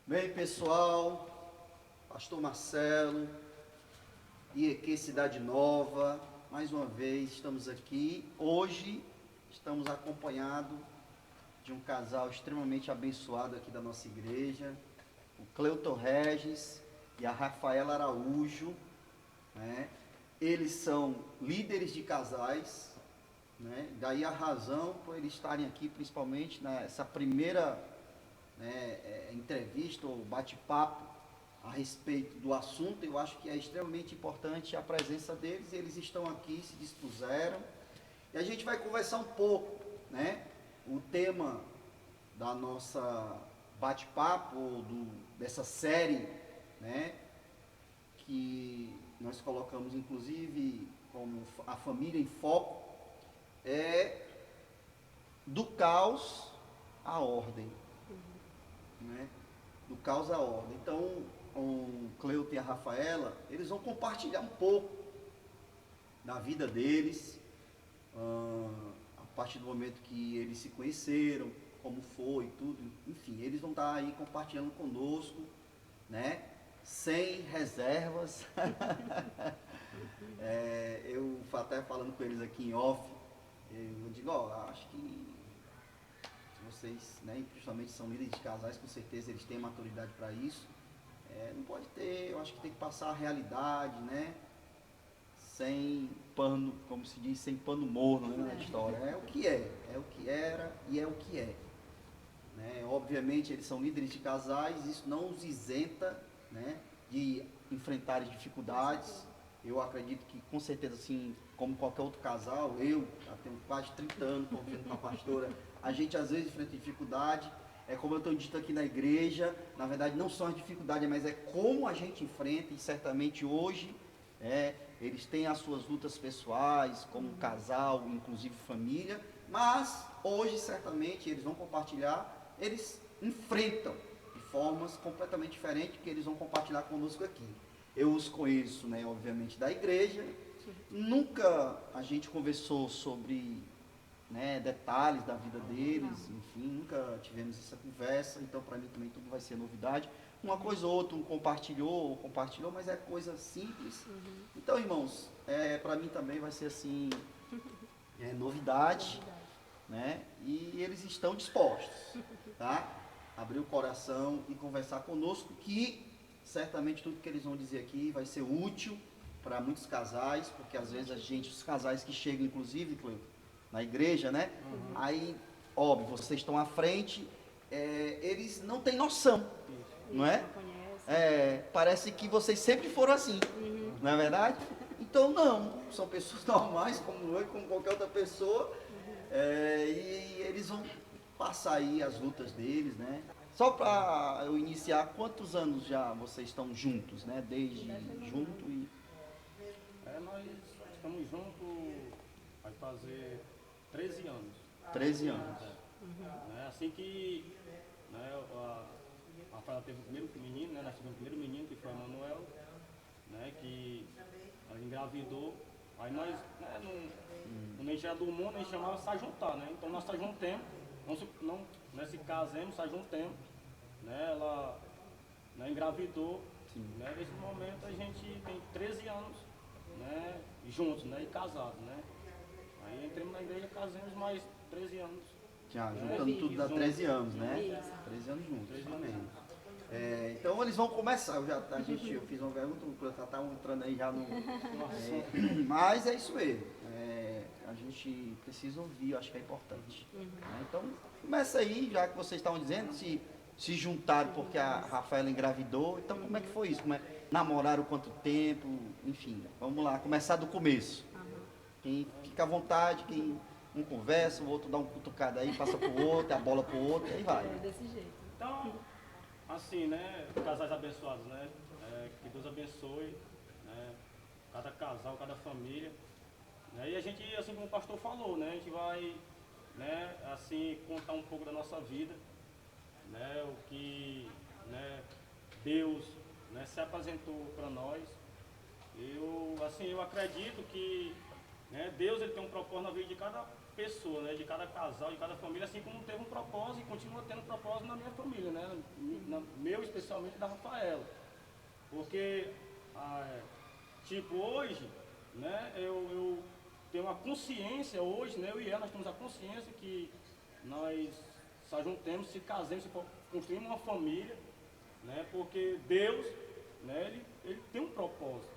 Bem, pessoal, Pastor Marcelo, IEQ Cidade Nova, mais uma vez estamos aqui. Hoje estamos acompanhados de um casal extremamente abençoado aqui da nossa igreja, o Cleuton Regis e a Rafaela Araújo, né? Eles são líderes de casais, né? Daí a razão por eles estarem aqui, principalmente nessa primeira entrevista ou bate-papo a respeito do assunto. Eu acho que é extremamente importante a presença deles. Eles estão aqui, se dispuseram, e a gente vai conversar um pouco, né? O tema da nossa bate-papo, dessa série, né? Que nós colocamos inclusive como a família em foco, é do caos à ordem, né? Do caos à ordem. Então, o Cleuton e a Rafaela, eles vão compartilhar um pouco da vida deles, a partir do momento que eles se conheceram, como foi, tudo, enfim, eles vão estar aí compartilhando conosco, né? Sem reservas. Eu até falando com eles aqui em off, eu digo, acho que vocês, né, justamente são líderes de casais, com certeza eles têm maturidade para isso. Não pode ter, eu acho que tem que passar a realidade, né? Sem pano, como se diz, sem pano morno, né, na história. É o que é o que era e é o que é. Né? Obviamente eles são líderes de casais, isso não os isenta, né, de enfrentar dificuldades. Eu acredito que, com certeza, assim, como qualquer outro casal, eu já tenho quase 30 anos convivendo com a pastora, a gente às vezes enfrenta dificuldade. É como eu estou dito aqui na igreja, na verdade não são as dificuldades, mas é como a gente enfrenta, e certamente hoje eles têm as suas lutas pessoais, como casal, inclusive família, mas hoje certamente eles vão compartilhar, eles enfrentam de formas completamente diferentes que eles vão compartilhar conosco aqui. Eu os conheço, né, obviamente, da igreja. Nunca a gente conversou sobre, né, detalhes da vida deles, enfim, nunca tivemos essa conversa, então para mim também tudo vai ser novidade. Uma coisa ou outra, um compartilhou, mas é coisa simples. Então, irmãos, para mim também vai ser assim, novidade, né? E eles estão dispostos, tá? Abrir o coração e conversar conosco, que certamente tudo que eles vão dizer aqui vai ser útil para muitos casais, porque às vezes os casais que chegam, inclusive, Cleuton, na igreja, né? Aí, óbvio, vocês estão à frente, eles não têm noção, não é? Parece que vocês sempre foram assim, não é verdade? Então, não, são pessoas normais, como eu, como qualquer outra pessoa, e eles vão passar aí as lutas deles, né? Só para eu iniciar, quantos anos já vocês estão juntos, né? Desde junto e... Nós estamos juntos, vai fazer 13 anos. 13 anos. Assim que, né, a Rafaela teve o primeiro menino, né, nós tivemos o primeiro menino, que foi a Manuel, né, que ela engravidou. Aí nós, né, quando a gente era do mundo, a gente chamava se juntar, né? Então nós juntemos, não se casemos, se juntemos, né? Ela, né, engravidou, né? Nesse momento a gente tem 13 anos, né, juntos, né, e casados, né? Aí entramos na igreja, casamos mais 13 anos. Já, juntando tudo dá 13 anos, né? Isso. 13 anos juntos, 13 amém. anos. Então eles vão começar, eu fiz uma pergunta, o Cleuton está entrando aí já no... mas é isso mesmo, a gente precisa ouvir, eu acho que é importante. Então, começa aí, já que vocês estavam dizendo, se juntaram porque a Rafaela engravidou, então como é que foi isso? Namoraram quanto tempo? Enfim, vamos lá, começar do começo. Quem fica à vontade, quem um conversa, o outro dá um cutucado aí, passa pro outro, a bola pro outro, e aí vai. Desse jeito. Então, assim, né, casais abençoados, né, que Deus abençoe, né, cada casal, cada família, né, e a gente, assim como o pastor falou, né, a gente vai, né, assim, contar um pouco da nossa vida, né, o que, né, Deus, né, se apresentou para nós. Eu acredito que, né, Deus, ele tem um propósito na vida de cada pessoa, né, de cada casal, de cada família, assim como teve um propósito e continua tendo propósito na minha família, né, meu especialmente da Rafaela. Porque, tipo, hoje, né, eu tenho uma consciência, hoje, né, eu e ela, nós temos a consciência que nós se ajuntemos, se casemos, se construímos uma família, né, porque Deus, né, ele tem um propósito,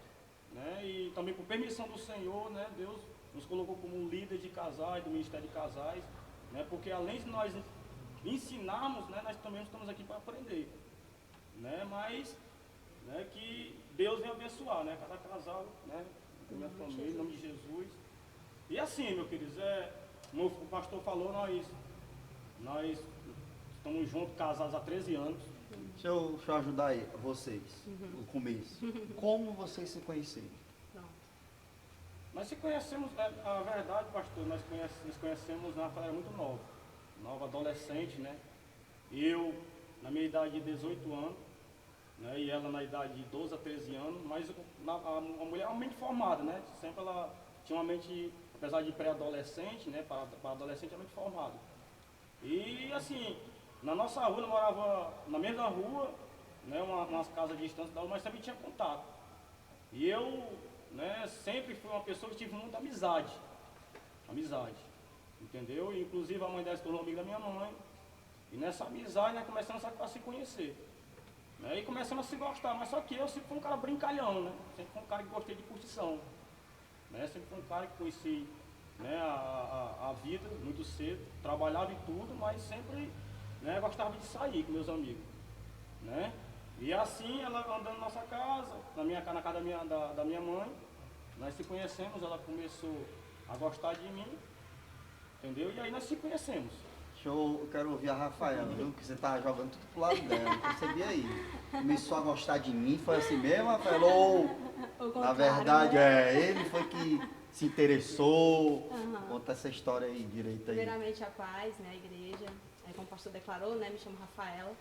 né, e também por permissão do Senhor, né, Deus nos colocou como líder de casais, do Ministério de Casais, né, porque além de nós ensinarmos, né, nós também estamos aqui para aprender, né, mas né, que Deus venha abençoar, né, cada casal, né, minha família, em nome de Jesus. E assim, meus queridos, como o pastor falou, nós estamos juntos, casados há 13 anos. Deixa eu ajudar aí, vocês, no começo. Como vocês se conheceram? Nós se conhecemos, a verdade, pastor, nós conhecemos na época era muito nova, adolescente, né? Eu, na minha idade de 18 anos, né? E ela na idade de 12 a 13 anos, mas a mulher é uma mente formada, né? Sempre ela tinha uma mente, apesar de pré-adolescente, né? Para adolescente é mente formada. E assim, na nossa rua, eu morava na mesma rua, né? Umas casas distantes da rua, mas também tinha contato. E eu, né, sempre fui uma pessoa que tive muita amizade, entendeu? E, inclusive a mãe dela se tornou amiga da minha mãe, e nessa amizade nós começamos a se conhecer, né, e começamos a se gostar, mas só que eu sempre fui um cara brincalhão, né, sempre fui um cara que gostei de curtição, né, sempre fui um cara que conheci, né, a vida muito cedo, trabalhava e tudo, mas sempre, né, gostava de sair com meus amigos, né. E assim, ela andando na nossa casa, na casa da minha mãe, nós se conhecemos, ela começou a gostar de mim, entendeu? E aí nós se conhecemos. Eu quero ouvir a Rafaela, viu? Que você tá jogando tudo pro lado dela, eu percebi aí. Começou a gostar de mim, foi assim mesmo, Rafaela? Ou, na verdade, né? ele foi que se interessou. Conta essa história aí direito aí. Primeiramente a paz, né, a igreja, aí como o pastor declarou, né, me chamo Rafaela.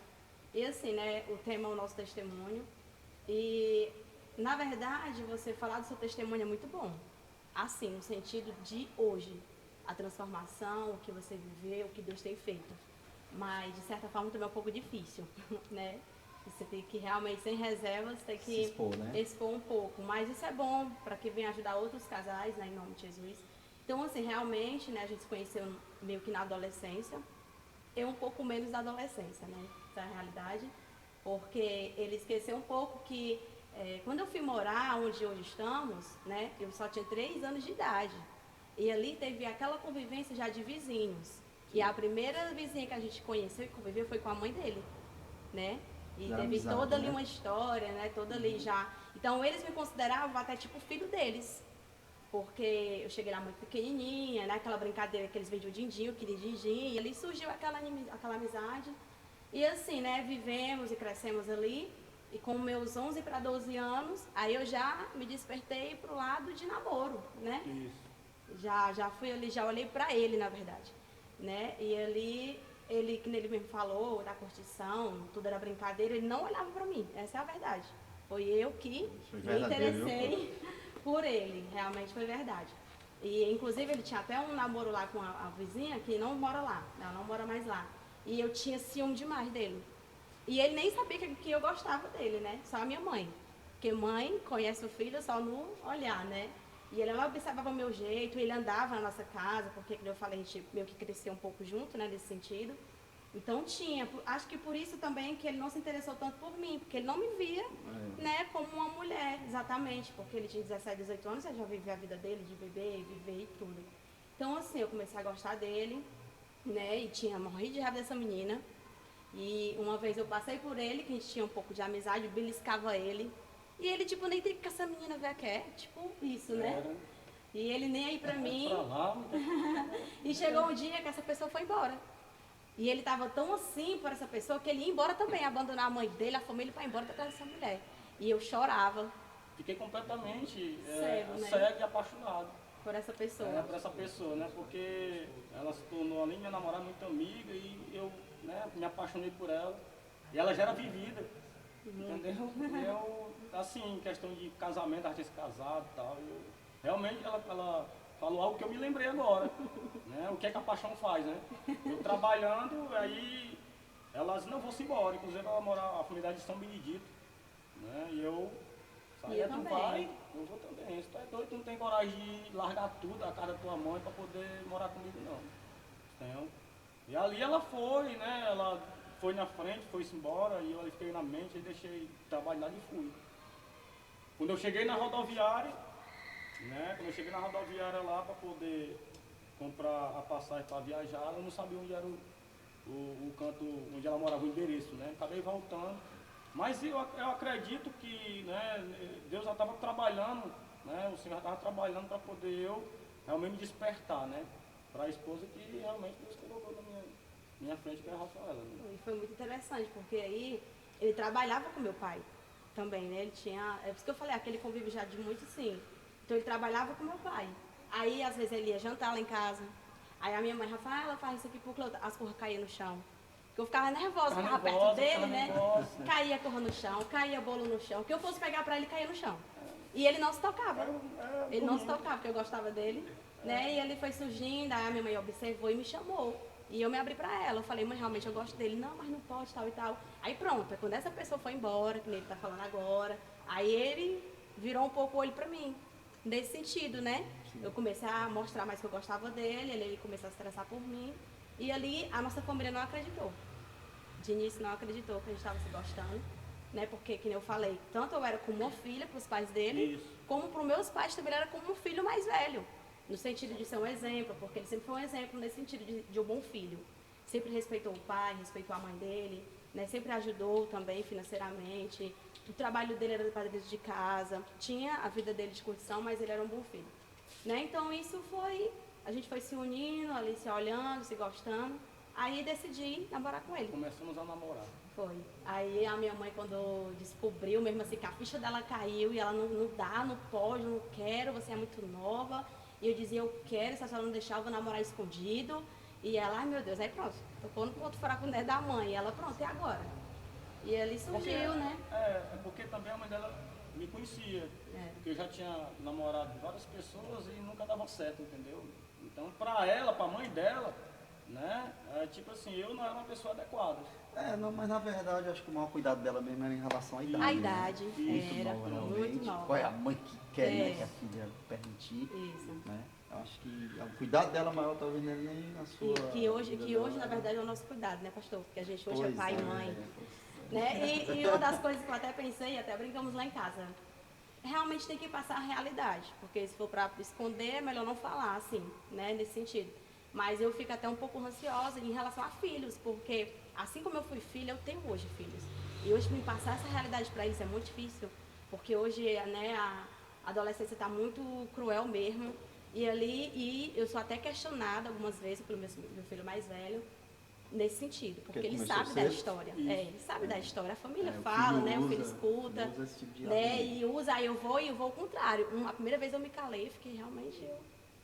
E assim, né, o tema é o nosso testemunho. E, na verdade, você falar do seu testemunho é muito bom. Assim, no sentido de hoje. A transformação, o que você viveu, o que Deus tem feito. Mas, de certa forma, também é um pouco difícil, né? Você tem que realmente, sem reservas, tem que expor, né? Expor um pouco. Mas isso é bom para que venha ajudar outros casais, né, em nome de Jesus. Então, assim, realmente, né, a gente se conheceu meio que na adolescência. Eu um pouco menos na adolescência, né? Essa é a realidade. Porque ele esqueceu um pouco que, quando eu fui morar onde hoje estamos, né, eu só tinha 3 anos de idade. E ali teve aquela convivência já de vizinhos. E a primeira vizinha que a gente conheceu e conviveu foi com a mãe dele, né? E Da teve amizade, toda ali né? uma história, né? Toda ali já. Então eles me consideravam até tipo filho deles. Porque eu cheguei lá muito pequenininha, né? Aquela brincadeira que eles vendiam din-din, eu queria din-din. E ali surgiu aquela amizade. E assim, né? Vivemos e crescemos ali. E com meus 11 para 12 anos, aí eu já me despertei pro lado de namoro, né? Isso. Já fui ali, já olhei pra ele, na verdade, né? E ali, que ele mesmo falou, da curtição, tudo era brincadeira, ele não olhava pra mim, essa é a verdade. Foi eu que me interessei por ele, realmente foi verdade. E, inclusive, ele tinha até um namoro lá com a vizinha, que não mora lá, ela não mora mais lá. E eu tinha ciúme demais dele. E ele nem sabia que eu gostava dele, né? Só a minha mãe. Porque mãe conhece o filho só no olhar, né? E ele observava o meu jeito, ele andava na nossa casa, porque, como eu falei, a gente meio que cresceu um pouco junto, né, nesse sentido. Então tinha, acho que por isso também que ele não se interessou tanto por mim, porque ele não me via, né, como uma mulher, exatamente, porque ele tinha 17, 18 anos, ele já vivia a vida dele, de beber, viver e tudo. Então, assim, eu comecei a gostar dele, né, e tinha morrido de raiva dessa menina. E uma vez eu passei por ele, que a gente tinha um pouco de amizade, beliscava ele. E ele, tipo, nem tem que essa menina ver que é, tipo, isso, né? E ele nem aí pra mim. E chegou um dia que essa pessoa foi embora. E ele tava tão assim por essa pessoa que ele ia embora também, abandonar a mãe dele, a família, pra ir embora atrás dessa mulher. E eu chorava. Fiquei completamente né? cego e apaixonado. Por essa pessoa. Por essa pessoa, né? Porque ela se tornou ali minha namorada, muito amiga, e eu, né, me apaixonei por ela. E ela já era vivida. Entendeu? E eu, assim, em questão de casamento, ela tinha se casado e tal. Realmente ela falou algo que eu me lembrei agora, né? O que é que a paixão faz, né? Eu trabalhando, aí ela disse, não, vou-se embora. Inclusive ela mora na comunidade de São Benedito, né? E eu saí, eu tu também. vai, eu vou também. Se tu é doido, tu não tem coragem de largar tudo da casa da tua mãe para poder morar comigo, não. Entendeu? E ali ela foi, né? Ela foi na frente, foi-se embora, e eu ali fiquei na mente e deixei trabalhar e fui. Quando eu cheguei na rodoviária, né? Quando eu cheguei na rodoviária lá para poder comprar a passagem para viajar, eu não sabia onde era o canto, onde ela morava, o endereço, né? Acabei voltando. Mas eu acredito que, né, Deus já estava trabalhando, né? O Senhor estava trabalhando para poder eu realmente me despertar, né? Para a esposa que realmente Deus colocou na minha frente, que é a Rafaela. Né? E foi muito interessante, porque aí ele trabalhava com meu pai também, né? Ele tinha. É por isso que eu falei, aquele convívio já de muito sim. Então ele trabalhava com meu pai. Aí às vezes ele ia jantar lá em casa. Aí a minha mãe, Rafaela, faz isso aqui porque as coisas caíam no chão. Porque eu ficava nervosa, ficava perto dele, né? Nervosa. Caía corra no chão, caía bolo no chão. O que eu fosse pegar pra ele, caía no chão. E ele não se tocava. Ele não se tocava, porque eu gostava dele. Né? E ele foi surgindo, aí a minha mãe observou e me chamou. E eu me abri pra ela. Eu falei, mãe, realmente eu gosto dele. Não, mas não pode, tal e tal. Aí pronto, quando essa pessoa foi embora, que ele tá falando agora, aí ele virou um pouco o olho pra mim. Nesse sentido, né? Sim. Eu comecei a mostrar mais que eu gostava dele, ele começou a se estressar por mim. E ali a nossa família não acreditou. De início não acreditou que a gente estava se gostando, né? Porque, que nem eu falei, tanto eu era como uma filha para os pais dele, Isso. como para os meus pais também era como um filho mais velho. No sentido de ser um exemplo, porque ele sempre foi um exemplo nesse sentido de um bom filho. Sempre respeitou o pai, respeitou a mãe dele, né? Sempre ajudou também financeiramente. O trabalho dele era de padrinho de casa, tinha a vida dele de curtição, mas ele era um bom filho. Né? Então isso foi, a gente foi se unindo, ali se olhando, se gostando. Aí decidi namorar com ele. Começamos a namorar. Foi. Aí a minha mãe, quando descobriu, mesmo assim, que a ficha dela caiu e ela não dá, não pode, não quero, você é muito nova. E eu dizia, eu quero, se a senhora não deixar, eu vou namorar escondido. E ela, ai meu Deus, aí pronto, tocou no ponto furaco da mãe. E ela, pronto, e agora? E ele surgiu, né? É porque também a mãe dela me conhecia. Porque eu já tinha namorado várias pessoas e nunca dava certo, entendeu? Então, pra ela, pra mãe dela, né? Tipo assim, eu não era uma pessoa adequada. Não, mas na verdade eu acho que o maior cuidado dela mesmo era em relação à idade. A idade, né? era Nova, muito nova. Qual é a mãe que quer, né, que a filha permitir. Isso. Né? Eu acho que o cuidado dela maior talvez não é nem a sua. Que hoje, na verdade, é o nosso cuidado, né, pastor? Porque a gente hoje é pai e mãe. Né? E uma das coisas que eu até pensei, até brincamos lá em casa, realmente tem que passar a realidade, porque se for para esconder, é melhor não falar, assim, né, nesse sentido. Mas eu fico até um pouco ansiosa em relação a filhos, porque assim como eu fui filha, eu tenho hoje filhos. E hoje me passar essa realidade para eles é muito difícil, porque hoje, né, a adolescência está muito cruel mesmo. E eu sou até questionada algumas vezes pelo meu filho mais velho, nesse sentido, porque ele sabe da história. Ele sabe da história. A família fala, né? O filho escuta, né? E usa, aí eu vou ao contrário. A primeira vez eu me calei, fiquei realmente, eu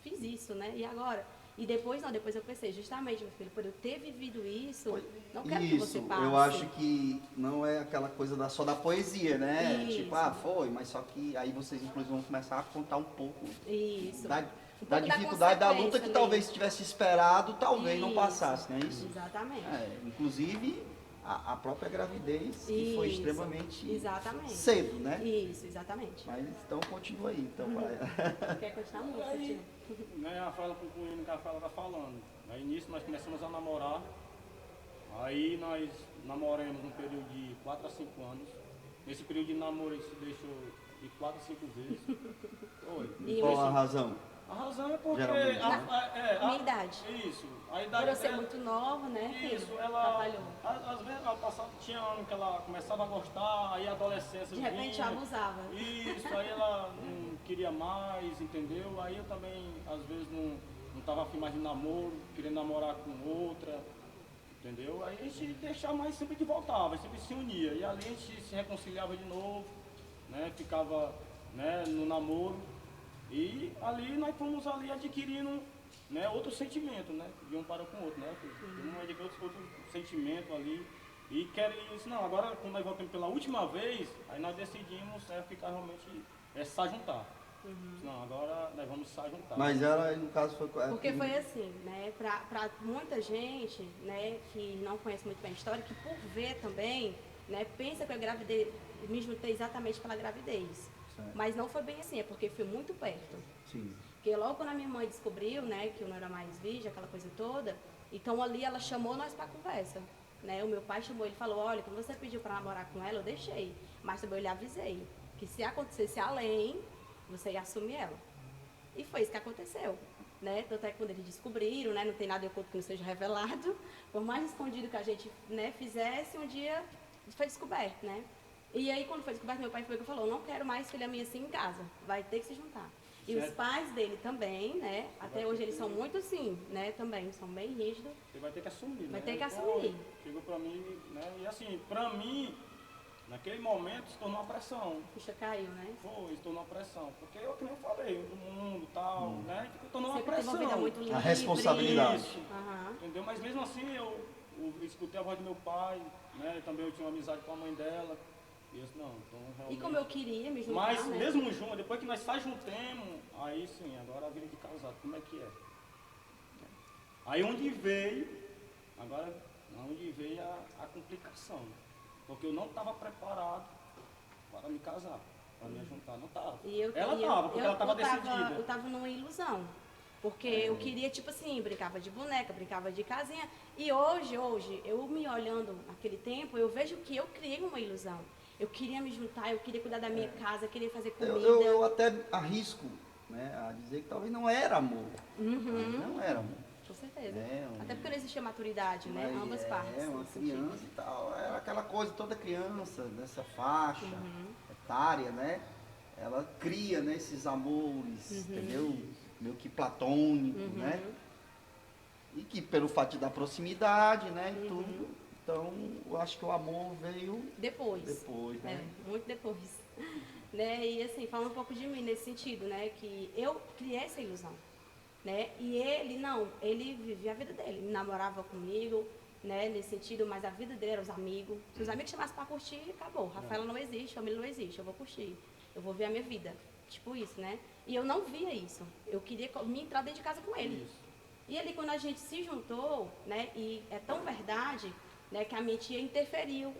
fiz isso, né? E agora? E depois não, depois eu pensei, justamente, meu filho, por eu ter vivido isso, não quero que você passe. Eu acho que não é aquela coisa só da poesia, né? Isso. Tipo, foi, mas só que aí vocês inclusive vão começar a contar um pouco isso. Da dificuldade da luta que talvez se tivesse esperado, talvez não passasse, não é isso? Exatamente. Inclusive a própria gravidez, que foi extremamente cedo, né? Isso, exatamente. Mas então continua aí, então Quer continuar muito, aí, né, a Rafaela concluindo o que a Rafaela está falando. Aí nisso nós começamos a namorar. Aí nós namoramos um período de 4 a 5 anos. Nesse período de namoro ele se deixou de 4 a 5 vezes. Foi. Qual a razão? A razão é porque minha idade. Isso. A idade por eu ser muito nova, né? Isso, ela às vezes ela passava, tinha ano que ela começava a gostar, aí a adolescência de repente vinha, abusava. Isso, aí ela não queria mais, entendeu? Aí eu também às vezes não estava afim mais de namoro, querendo namorar com outra, entendeu? Aí a gente deixava, mas sempre que voltava, sempre se unia. E ali a gente se reconciliava de novo, né? Ficava, né, no namoro. E ali nós fomos ali adquirindo, né, outro sentimento, né? De um para com o outro, né? Um adquiriu outro sentimento ali. E isso, não, agora quando nós voltamos pela última vez, aí nós decidimos ficar realmente, se juntar. Não, agora nós vamos sair juntar. Mas ela, no caso, foi... Porque foi assim, né, pra muita gente, né, que não conhece muito bem a história, que por ver também, né, pensa que eu engravidei, me juntei exatamente pela gravidez. Certo. Mas não foi bem assim, é porque foi muito perto. Sim. Porque logo quando a minha mãe descobriu, né, que eu não era mais virgem, aquela coisa toda, então ali ela chamou nós pra conversa, né, o meu pai chamou, ele falou, olha, quando você pediu pra namorar com ela, eu deixei, mas também eu lhe avisei, que se acontecesse além, você ia assumir ela. E foi isso que aconteceu, né, tanto é que quando eles descobriram, né, não tem nada de oculto que não seja revelado, por mais escondido que a gente, né, fizesse, um dia foi descoberto, né. E aí quando foi descoberto, meu pai foi que falou, não quero mais filha minha assim em casa, vai ter que se juntar. E os Certo. pais dele também, né? Até hoje eles são muito assim, né? Também são bem rígidos. Você vai ter que assumir, Vai né? ter que Então, assumir. chegou pra mim, né? E assim, pra mim, naquele momento, se tornou uma pressão. Puxa, caiu, né? Foi, se tornou uma pressão. Porque eu, que nem eu falei, o mundo e tal, né? Se tornou uma Sempre teve uma pressão. vida muito livre. A responsabilidade. Isso. Aham. Entendeu? Mas mesmo assim, eu escutei a voz do meu pai, né? Também eu tinha uma amizade com a mãe dela. E eu disse, não, então E realmente... como eu queria me juntar, Mas né? mesmo junto, depois que nós saímos juntemos, aí sim, agora a vida de casado, como é que é? Aí onde veio, agora onde veio a complicação. Porque eu não estava preparado para me casar, para me juntar, não estava. Ela estava, porque ela estava decidida. Eu tava numa ilusão. Porque eu queria, tipo assim, brincava de boneca, brincava de casinha. E hoje, eu me olhando naquele tempo, eu vejo que eu criei uma ilusão. Eu queria me juntar, eu queria cuidar da minha casa, eu queria fazer comida. Eu até arrisco, né, a dizer que talvez não era amor. Uhum. Não era amor. Com certeza. É, Até porque não existia maturidade, né? Mas Ambas partes. É, uma nesse sentido. criança e tal. Era aquela coisa, toda criança, nessa faixa Uhum. etária, né? Ela cria, né, esses amores, Uhum. entendeu? Meio que platônico, Uhum. né? E que pelo fato da proximidade, né, e Uhum. tudo. Então, eu acho que o amor veio Depois. depois, né? É, muito depois. Né? E assim, falando um pouco de mim nesse sentido, né? Que eu criei essa ilusão. Né? E ele, não, ele vivia a vida dele. Ele namorava comigo, né? Nesse sentido, mas a vida dele era os amigos. Se os amigos chamassem pra curtir, acabou. Rafaela não existe, família não existe, eu vou curtir. Eu vou ver a minha vida. Tipo isso, né? E eu não via isso. Eu queria me entrar dentro de casa com ele. Isso. E ali quando a gente se juntou, né, e é tão verdade, né, que a minha tia interferiu,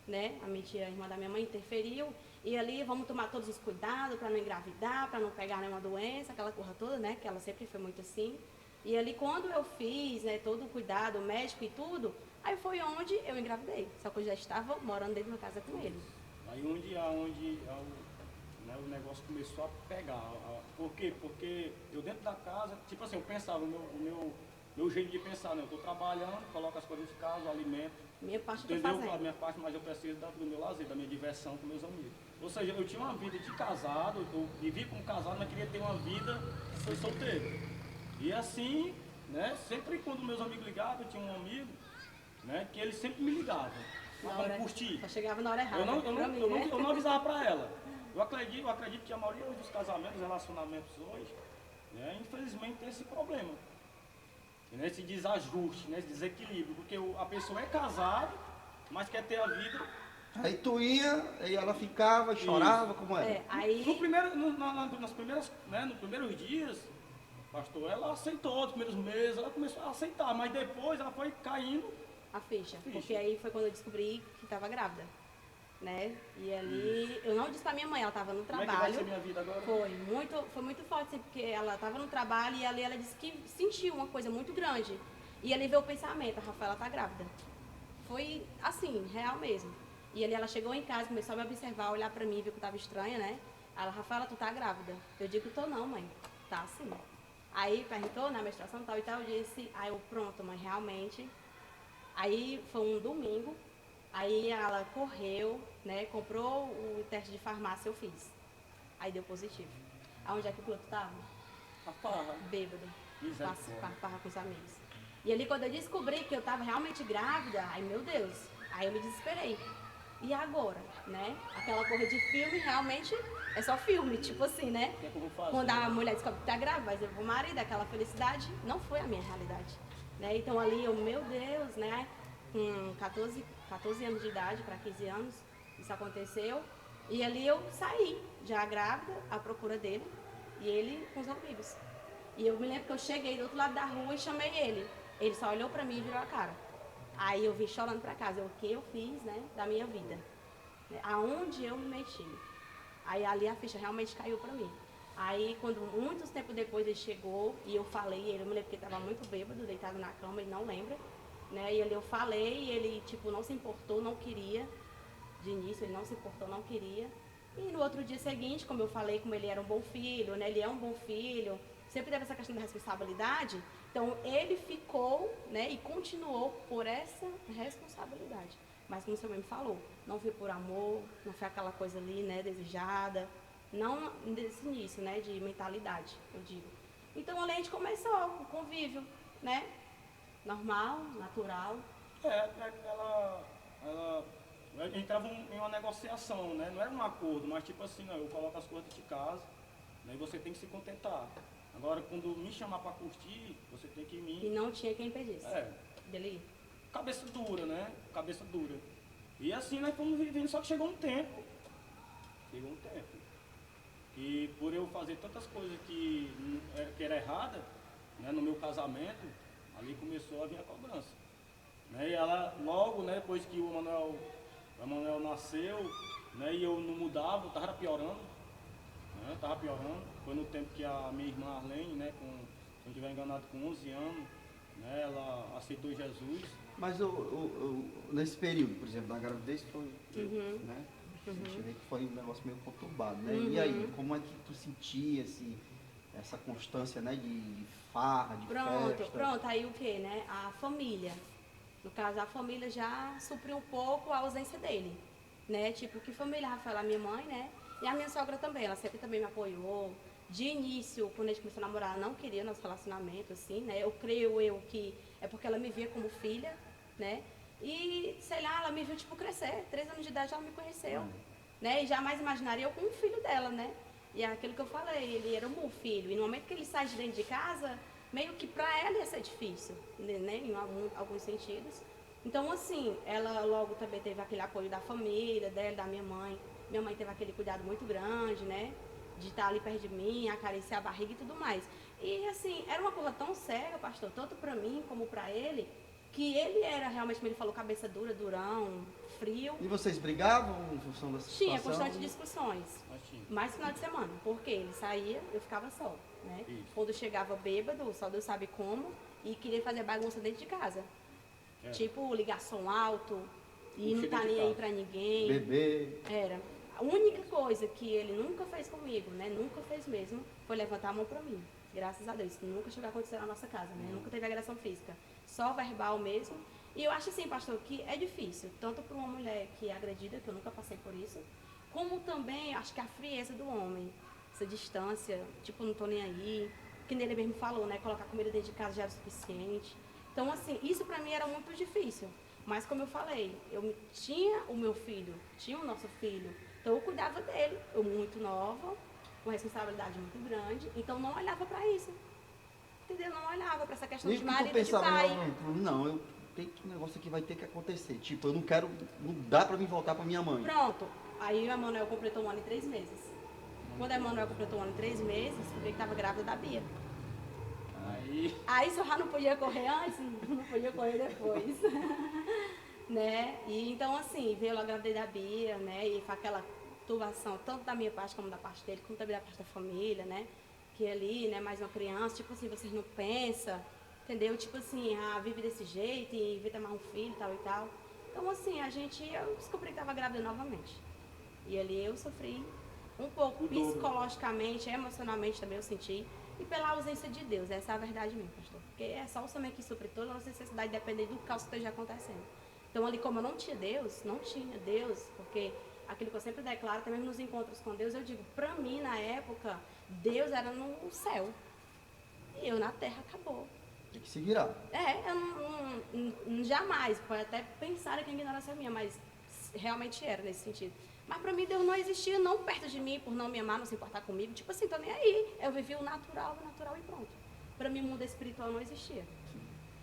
né, a minha tia, a irmã da minha mãe interferiu, e ali vamos tomar todos os cuidados para não engravidar, para não pegar nenhuma doença, aquela coisa toda, né, que ela sempre foi muito assim. E ali quando eu fiz, né, todo o cuidado médico e tudo, aí foi onde eu engravidei, só que eu já estava morando dentro de uma casa com ele. Aí né, o negócio começou a pegar. Por quê? Porque eu dentro da casa, tipo assim, eu pensava, o meu jeito de pensar, né? Eu estou trabalhando, coloco as coisas de casa, alimento, Minha parte eu tô entendeu? A fazendo. minha parte, mas eu preciso do meu lazer, da minha diversão com meus amigos. Ou seja, eu tinha uma vida de casado, eu vivi como casado, mas queria ter uma vida de solteiro. E assim, né? Sempre quando meus amigos ligavam, eu tinha um amigo, né? Que ele sempre me ligava. Na Vamos hora- curtir. Só chegava na hora errada. Eu não, pra mim, né? eu não avisava para ela. Eu acredito que a maioria dos casamentos, relacionamentos hoje, né, infelizmente tem esse problema. Né, esse desajuste, né, esse desequilíbrio. Porque a pessoa é casada, mas quer ter a vida. Aí tu ia, aí ela ficava, chorava, como era? É, aí... No primeiro, nas primeiras, né, nos primeiros dias, pastor, ela aceitou, nos primeiros meses, ela começou a aceitar, mas depois ela foi caindo. A ficha, Ficha. porque aí foi quando eu descobri que estava grávida, né? E ali, eu não disse pra minha mãe, ela estava no Como é que vai trabalho. ser minha vida agora? Foi muito forte, assim, porque ela estava no trabalho e ali ela disse que sentiu uma coisa muito grande. E ali veio o pensamento, a Rafaela tá grávida. Foi assim, real mesmo. E ali ela chegou em casa, começou a me observar, olhar pra mim, viu que eu tava estranha, né? Ela, Rafaela, tu tá grávida? Eu digo, tô não, mãe. Tá sim. Aí perguntou na menstruação tal e tal, eu disse, aí eu, pronto, mãe, realmente. Aí foi um domingo, aí ela correu, né, comprou o teste de farmácia, eu fiz. Aí deu positivo. Aonde é que o piloto estava? A farra. Bêbado. Misericórdia. Farra com os amigos. E ali quando eu descobri que eu estava realmente grávida, ai meu Deus, aí eu me desesperei. E agora, né? Aquela coisa de filme realmente é só filme, tipo assim, né? O que é que eu vou fazer? Quando a mulher descobre que tá grávida, vai dizer pro marido, aquela felicidade, não foi a minha realidade. Né? Então ali eu, meu Deus, né? Com 14 anos de idade, para 15 anos, isso aconteceu. E ali eu saí, já grávida, à procura dele. e ele com os amigos. E eu me lembro que eu cheguei do outro lado da rua e chamei ele. Ele só olhou pra mim e virou a cara. Aí eu vim chorando pra casa, o que eu fiz, né, da minha vida, né, aonde eu me meti. Aí ali a ficha realmente caiu pra mim. Aí quando muitos tempos depois ele chegou e eu falei, eu me lembro que ele estava muito bêbado, deitado na cama, ele não lembra, né? E ali eu falei, e ele tipo não se importou, não queria. De início ele não se importou, não queria. E no outro dia seguinte, como eu falei, como ele era um bom filho, né? Ele é um bom filho, sempre teve essa questão da responsabilidade. Então ele ficou, né, e continuou por essa responsabilidade. Mas como o senhor mesmo falou, não foi por amor, não foi aquela coisa ali, né, desejada. Não desse início, né, de mentalidade, eu digo. Então ali a gente começou o convívio, né, normal, natural. Ela entrava em uma negociação, né? Não era um acordo, mas tipo assim, não, eu coloco as coisas de casa, né, e você tem que se contentar. Agora, quando me chamar para curtir, você tem que me... E não tinha quem impedisse. Dele ir. Cabeça dura, né? Cabeça dura. E assim nós fomos vivendo, só que chegou um tempo. E por eu fazer tantas coisas que era errada, né, no meu casamento, ali começou a vir a cobrança. Né, e ela, logo, né, depois que o Emanuel nasceu, né, e eu não mudava, estava piorando. Né, Foi no tempo que a minha irmã Arlene, né, se eu não estiver enganado, com 11 anos, né, ela aceitou Jesus. Mas nesse período, por exemplo, da gravidez, foi, né? A gente vê que foi um negócio meio conturbado, né? E aí, como é que tu sentia essa constância, né, de farra, de festa? Pronto, aí o que, né? A família. No caso, a família já supriu um pouco a ausência dele, né? Tipo, que família, Rafael, a minha mãe, né? E a minha sogra também, ela sempre também me apoiou. De início, quando a gente começou a namorar, ela não queria nosso relacionamento, assim, né? Eu creio que é porque ela me via como filha, né? E, sei lá, ela me viu, tipo, crescer. 3 anos de idade ela me conheceu, né? E jamais imaginaria eu com um filho dela, né? E é aquilo que eu falei, ele era um bom filho. E no momento que ele sai de dentro de casa, meio que pra ela ia ser difícil, né? Em alguns sentidos. Então, assim, ela logo também teve aquele apoio da família, dela, da minha mãe. Minha mãe teve aquele cuidado muito grande, né? De estar ali perto de mim, acariciar a barriga e tudo mais. E, assim, era uma coisa tão séria, pastor, tanto pra mim como pra ele, que ele era realmente, como ele falou, cabeça dura, durão, frio. E vocês brigavam em função dessa situação? Tinha constante discussões, mais final de semana, porque ele saía, eu ficava só, né? Isso. Quando chegava bêbado, só Deus sabe como, e queria fazer bagunça dentro de casa. Tipo, ligar som alto, e não tá nem aí pra ninguém. Beber. Era. A única coisa que ele nunca fez comigo, né? Nunca fez mesmo, foi levantar a mão pra mim. Graças a Deus. Isso nunca chegou a acontecer na nossa casa, né? Nunca teve agressão física. Só verbal mesmo. E eu acho assim, pastor, que é difícil. Tanto para uma mulher que é agredida, que eu nunca passei por isso, como também, acho que a frieza do homem. Essa distância, tipo, não tô nem aí. Que ele mesmo falou, né? Colocar comida dentro de casa já era o suficiente. Então, assim, isso pra mim era muito difícil. Mas como eu falei, eu tinha o meu filho, tinha o nosso filho. Então eu cuidava dele, eu muito nova, com responsabilidade muito grande, então não olhava para isso. Entendeu? Não olhava para essa questão de marido e de pai. Não, eu tenho que um negócio aqui vai ter que acontecer. Tipo, eu não quero, não dá para mim voltar para minha mãe. Pronto. Aí o Emanuel completou 1 ano e 3 meses. Quando a Emanuel completou 1 ano e 3 meses, eu vi que estava grávida da Bia. Aí se eu já não podia correr antes, não podia correr depois. Né? E então assim, veio logo a gravidez da Bia, né? E foi aquela turbação, tanto da minha parte como da parte dele, como também da parte da família, né? Que ali, né, mais uma criança, tipo assim, vocês não pensam, entendeu? Tipo assim, vive desse jeito e vai ter mais um filho, tal e tal. Então assim, eu descobri que estava grávida novamente. E ali eu sofri um pouco psicologicamente, emocionalmente também eu senti. E pela ausência de Deus, essa é a verdade mesmo, pastor. Porque é só o Senhor que supre toda a nossa necessidade, dependendo do que esteja acontecendo. Então ali como eu não tinha Deus, porque aquilo que eu sempre declaro, também nos encontros com Deus, eu digo, pra mim na época, Deus era no céu. E eu na terra acabou. Tem que se virar. Eu jamais, pode até pensar que é ignorância minha, mas realmente era nesse sentido. Mas pra mim Deus não existia, não perto de mim, por não me amar, não se importar comigo. Tipo assim, tô nem aí. Eu vivi o natural e pronto. Pra mim o mundo espiritual não existia.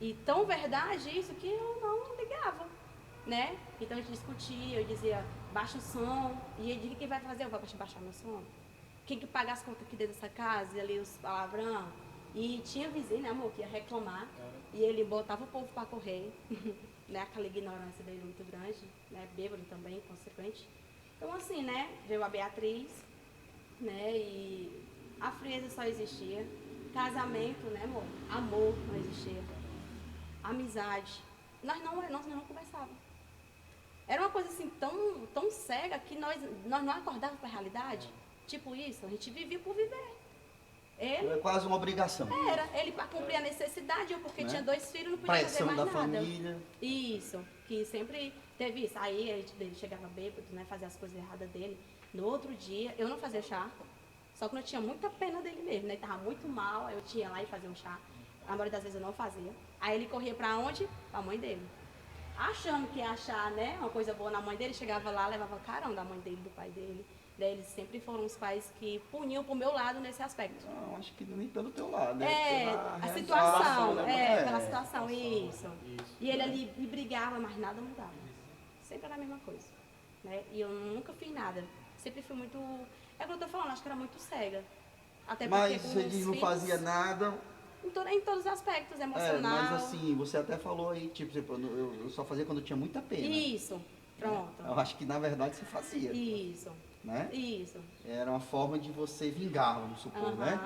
E tão verdade isso que eu não ligava, né? Então a gente discutia, eu dizia, baixa o som. E ele dizia, o que vai fazer? Eu vou baixar meu som. quem que paga as contas aqui dentro dessa casa, e ali os palavrão. E tinha vizinho, né, amor, que ia reclamar, e ele botava o povo para correr, né, aquela ignorância dele muito grande, né, bêbado também, consequente. Então, assim, né, veio a Beatriz, né, e a frieza só existia, casamento, né, amor não existia, amizade, nós não conversávamos. Era uma coisa assim tão cega que nós não acordávamos para a realidade. Tipo isso, a gente vivia por viver. É quase uma obrigação. Ele para cumprir a necessidade, eu porque Né? tinha 2 filhos, não podia Pressão fazer mais da nada. família. Isso, que sempre teve isso. Aí ele chegava bêbado, né, fazia as coisas erradas dele. No outro dia, eu não fazia chá, só que eu tinha muita pena dele mesmo, né? Ele tava muito mal, aí eu tinha lá e fazia um chá. A maioria das vezes eu não fazia. Aí ele corria para onde? Para a mãe dele. Achando que ia achar, né, uma coisa boa na mãe dele, chegava lá, levava carão da mãe dele, do pai dele. Daí eles sempre foram os pais que puniam pro meu lado nesse aspecto. Não, acho que nem pelo teu lado, né? A situação, né? pela situação, isso. E ele ali me brigava, mas nada mudava. Sempre era a mesma coisa, né? E eu nunca fiz nada. Sempre fui muito, é o que eu tô falando, acho que era muito cega. Até porque Mas com você meus diz não filhos, fazia nada. em todos os aspectos, emocional. Mas assim, você até falou aí, tipo, eu só fazia quando eu tinha muita pena. Isso, pronto. Eu acho que na verdade você fazia. Isso. Né? Isso. Era uma forma de você vingar, vamos supor, né?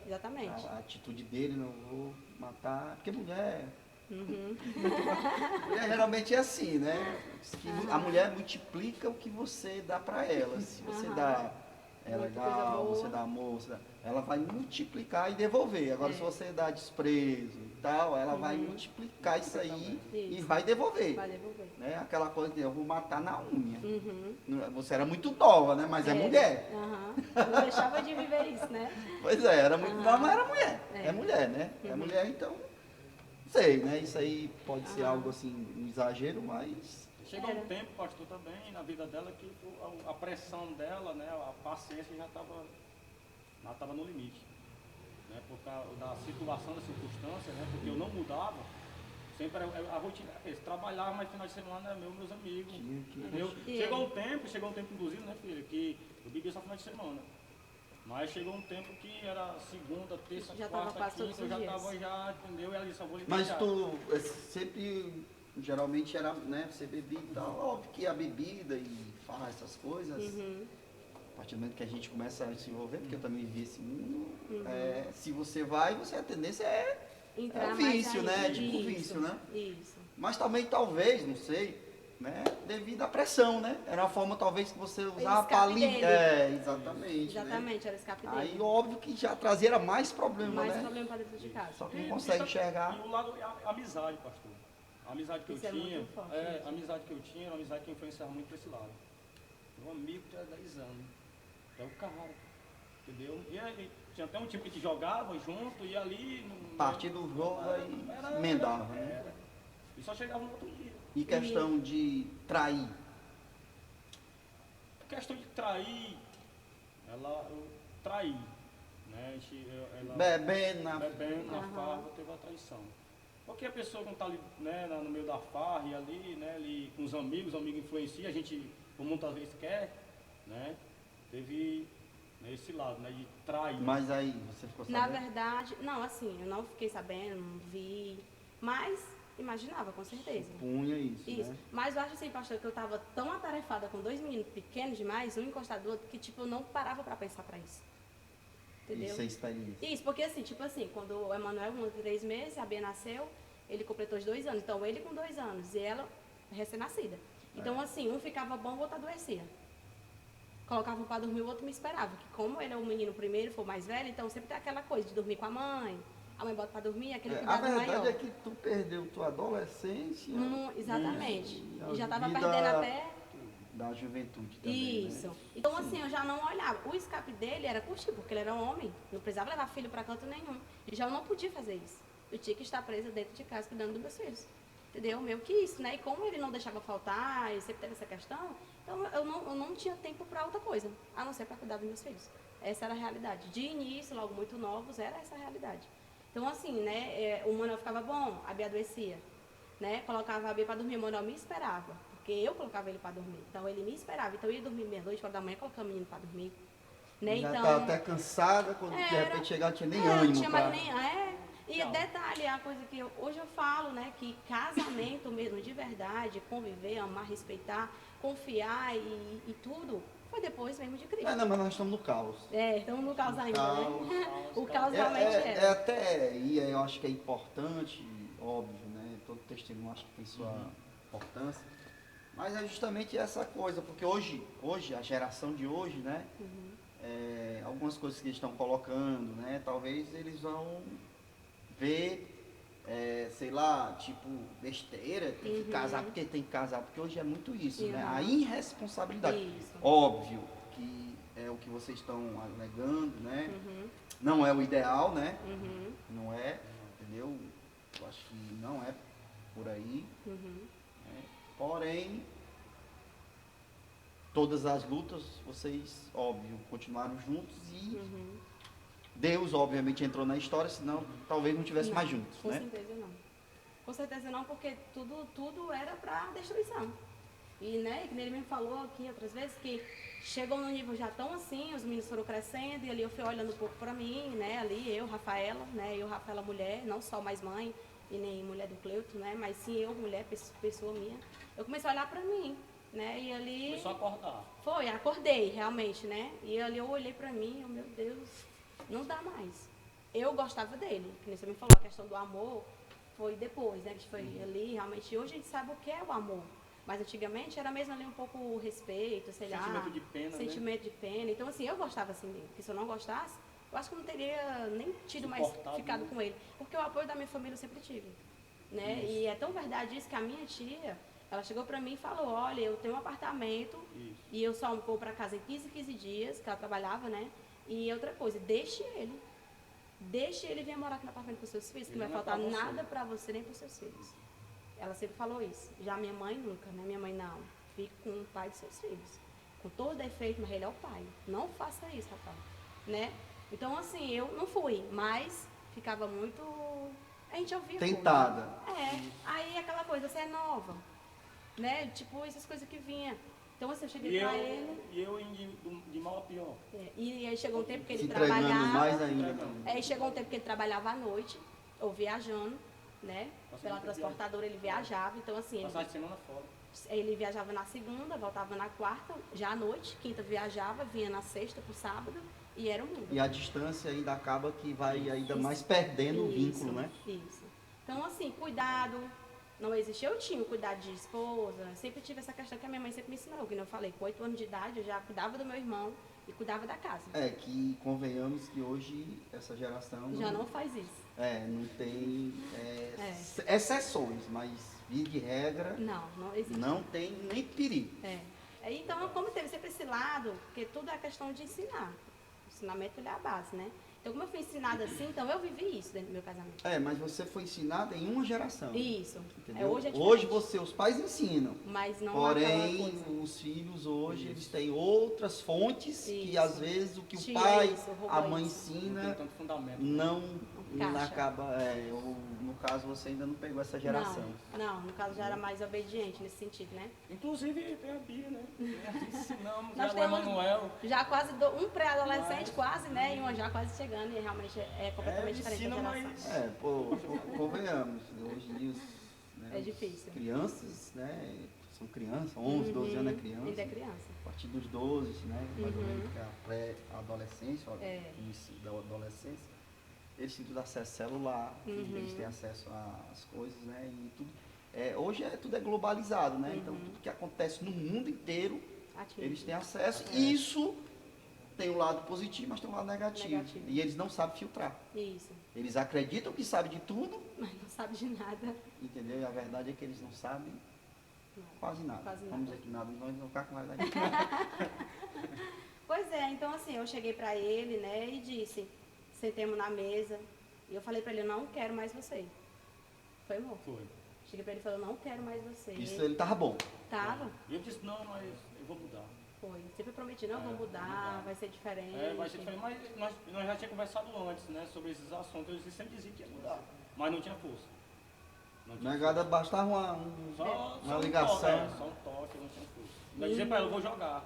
Exatamente. A atitude dele, não vou matar, porque mulher. Uhum. Mulher geralmente é assim, né? A mulher multiplica o que você dá pra ela. Se você dá é muita legal, você dá amor, ela vai multiplicar e devolver. Agora, se você dá desprezo e tal, ela vai multiplicar isso aí e vai devolver. Vai devolver. Né? Aquela coisa de eu vou matar na unha. Uhum. Você era muito nova, né? Mas é mulher. Não deixava de viver isso, né? Pois é, era muito nova, mas era mulher. É mulher, né? É mulher, então, não sei, né? Isso aí pode ser algo assim, um exagero, mas... Chegou um tempo, pastor, também, na vida dela, que a pressão dela, né, a paciência já estava no limite. Né, por causa da situação, da circunstância, né, porque eu não mudava. Sempre era a rotina, trabalhava, mas final de semana era meus amigos. Entendeu? Chegou um tempo, inclusive, né, filho, que eu bebia só final de semana. Mas chegou um tempo que era segunda, terça, quarta, quinta, eu já estava, entendeu? E ela disse, eu vou lhe Mas deixar. tu sempre, geralmente era, né, você bebia e tal, óbvio que a bebida e farra, essas coisas, a partir do momento que a gente começa a se envolver, porque eu também vivi esse mundo, se você vai, a tendência é um vício, né? Tipo vício, né? Isso. Mas também talvez, não sei, né? Devido à pressão, né? Era uma forma talvez que você usava para aliviar. Exatamente. Exatamente, né? era o escape dele. Aí óbvio que já trazia mais problema, mais né? problema para dentro de casa. Só que não consegue enxergar. E o lado, a amizade, pastor. A amizade que Isso eu é tinha, muito forte, a amizade que eu tinha era uma amizade que influenciava muito para esse lado. Meu amigo tinha 10 anos. É o cara. Entendeu? E aí, tinha até um time que te jogava junto e ali. Partir do jogo aí emendava, né? E só chegava no outro dia. E questão de trair. A questão de trair, eu traí. Né? Bebendo na farra, teve a traição. Porque a pessoa não está ali, né, no meio da farra e ali, né, ali com os amigos influencia, a gente, por muitas vezes quer, né? Teve esse lado, né, de trair. Mas aí, você ficou sabendo? Na verdade, não, assim, eu não fiquei sabendo, não vi, mas imaginava, com certeza. Punha isso, né? Mas eu acho assim, pastor, que eu tava tão atarefada com 2 meninos pequenos demais, um encostado do outro, que tipo, eu não parava pra pensar pra isso. Entendeu? Isso é experiência. Isso, porque assim, tipo assim, quando o Emanuel, com 3 meses, a Bia nasceu, ele completou os 2 anos. Então, ele com 2 anos e ela recém-nascida. Então, assim, um ficava bom, o outro adoecia. Colocava um pra dormir, o outro me esperava. Que como ele é o menino primeiro, foi o mais velho, então sempre tem aquela coisa de dormir com a mãe bota pra dormir, aquele cuidado maior. A verdade é que tu perdeu tua adolescência. Exatamente. E já tava perdendo até... Da juventude também, Isso. Né? Então, assim, eu já não olhava. O escape dele era curtir, porque ele era um homem. Não precisava levar filho pra canto nenhum. E já eu não podia fazer isso. Eu tinha que estar presa dentro de casa cuidando dos meus filhos. Entendeu? Meio que isso, né? E como ele não deixava faltar, e sempre teve essa questão, então eu não tinha tempo pra outra coisa, a não ser pra cuidar dos meus filhos. Essa era a realidade. De início, logo muito novos, era essa a realidade. Então, assim, né? O Manuel ficava bom, a Bia adoecia. Né? Colocava a Bia pra dormir, o Manuel me esperava. Porque eu colocava ele para dormir. Então ele me esperava. Então eu ia dormir meia-noite, 4 da manhã, colocava o menino para dormir. Né? Já Então, tá até cansada, quando de repente chegar não tinha nem ânimo tinha pra... mais nem, e Tchau. detalhe, a coisa que hoje eu falo, né, que casamento mesmo de verdade, conviver, amar, respeitar, confiar e tudo, foi depois mesmo de Cristo. Não, mas nós estamos no caos. Estamos no caos ainda, Caos, né? O caos realmente É até, e eu acho que é importante, óbvio, né? Todo testemunho acho que tem sua importância. Mas é justamente essa coisa, porque hoje a geração de hoje, né? Algumas coisas que eles estão colocando, né? Talvez eles vão ver, sei lá, tipo, besteira, tem que casar porque tem que casar, porque hoje é muito isso, né? A irresponsabilidade. Isso. Óbvio que é o que vocês estão alegando, né? Não é o ideal, né? Não é, entendeu? Eu acho que não é por aí. Né? Porém, todas as lutas, vocês, óbvio, continuaram juntos e Deus, obviamente, entrou na história, senão talvez não tivesse mais juntos, Com né? certeza não. Com certeza não, porque tudo era para destruição. E, né, que ele mesmo falou aqui outras vezes, que chegou num nível já tão assim, os meninos foram crescendo, e ali eu fui olhando um pouco para mim, né, ali eu, Rafaela, né, eu, Rafaela, mulher, não só mais mãe, e nem mulher do Cleuto, né, mas sim eu, mulher, pessoa minha. Eu comecei a olhar para mim, né, e ali... Começou a acordar. Foi, acordei, realmente, né, e ali eu olhei para mim, eu, meu Deus, não dá mais. Eu gostava dele, que nem você me falou, a questão do amor foi depois, né, que foi ali, realmente, hoje a gente sabe o que é o amor. Mas antigamente era mesmo ali um pouco o respeito, sei lá. Sentimento de pena, sentimento de pena. Então, assim, eu gostava assim dele. Porque se eu não gostasse, eu acho que eu não teria nem tido mais ficado com ele. Porque o apoio da minha família eu sempre tive. Né? E é tão verdade isso que a minha tia, ela chegou pra mim e falou, olha, eu tenho um apartamento e eu só vou pra casa em 15 dias, que ela trabalhava, né? E outra coisa, deixe ele. Deixe ele vir morar aqui no apartamento com seus filhos, que não vai faltar nada pra você nem pros seus filhos. Ela sempre falou isso. Já minha mãe nunca, né? Minha mãe não. Fique com o pai de seus filhos. Com todo defeito, mas ele é o pai. Não faça isso, rapaz. Né? Então, assim, eu não fui, mas ficava muito... A gente ouvia Tentada. Aí aquela coisa, você é nova. Né? Tipo, essas coisas que vinha. Então, assim, eu cheguei pra ele... E eu de mal a pior. E aí chegou um tempo que ele Se entregando trabalhava... mais ainda. Aí chegou um tempo que ele trabalhava à noite, ou viajando, né? Pela transportadora ele viajava, então assim, Passar de semana fora. ele viajava na segunda, voltava na quarta, já à noite, quinta viajava, vinha na sexta pro sábado e era o mundo. E a distância ainda acaba que vai ainda mais perdendo o vínculo, né? Isso. Então assim, cuidado, não existe. Eu tinha o cuidado de esposa, sempre tive essa questão que a minha mãe sempre me ensinou, que eu falei, com 8 anos de idade eu já cuidava do meu irmão e cuidava da casa. Que convenhamos que hoje essa geração Já não faz isso. não tem exceções, mas via de regra Não existe. não tem nem perigo. Então, como teve sempre esse lado, porque tudo é questão de ensinar. O ensinamento ele é a base, né? Então, como eu fui ensinada assim, então eu vivi isso dentro do meu casamento. Mas você foi ensinada em uma geração. Isso. Entendeu? Hoje é hoje diferente. os pais ensinam. Mas não Porém, aquela coisa. os filhos hoje, eles têm outras fontes que Isso. às vezes o que o Tira pai, isso, rouba a mãe isso. Não ensina, tem tanto fundamento. não Encaixa. acaba. No caso, você ainda não pegou essa geração. Não, no caso já era mais obediente nesse sentido, né? Inclusive tem a Bia, né? Ensinamos, Nós o temos Emanuel. já quase um pré-adolescente, quase, né? E uma já quase chegando, e realmente é completamente diferente ensina, da geração. mas... Convenhamos. Hoje em dia, É difícil. crianças, né? São crianças, 11, 12 anos é criança. Ainda é criança. A partir dos 12, né? Mais ou menos, que é a pré-adolescência, início da adolescência. Eles têm tudo acesso celular, eles têm acesso às coisas, né? E tudo. Hoje tudo é globalizado, né? Então tudo que acontece no mundo inteiro, Ativo. eles têm acesso. Isso tem um lado positivo, mas tem um lado negativo. E eles não sabem filtrar. Isso. Eles acreditam que sabem de tudo, Mas não sabe de nada. entendeu? E a verdade é que eles não sabem quase nada. Quase Vamos nada. dizer que nada, nós não ficar com a verdade. Pois é, então assim, eu cheguei pra ele, né, e disse, sentemos na mesa, e eu falei pra ele, eu não quero mais você. Foi, amor? Foi. Cheguei pra ele e falei, eu não quero mais você. Isso ele tava bom. Tava? E eu disse, não, mas eu vou mudar. Foi. Sempre prometi, não, vou mudar, vai ser diferente. Vai ser diferente, mas nós já tínhamos conversado antes, né, sobre esses assuntos. Eu sempre dizia que ia mudar, mas não tinha força. Negada bastava uma Só ligação. só um toque, não tinha força. Eu dizia pra ela, eu vou jogar.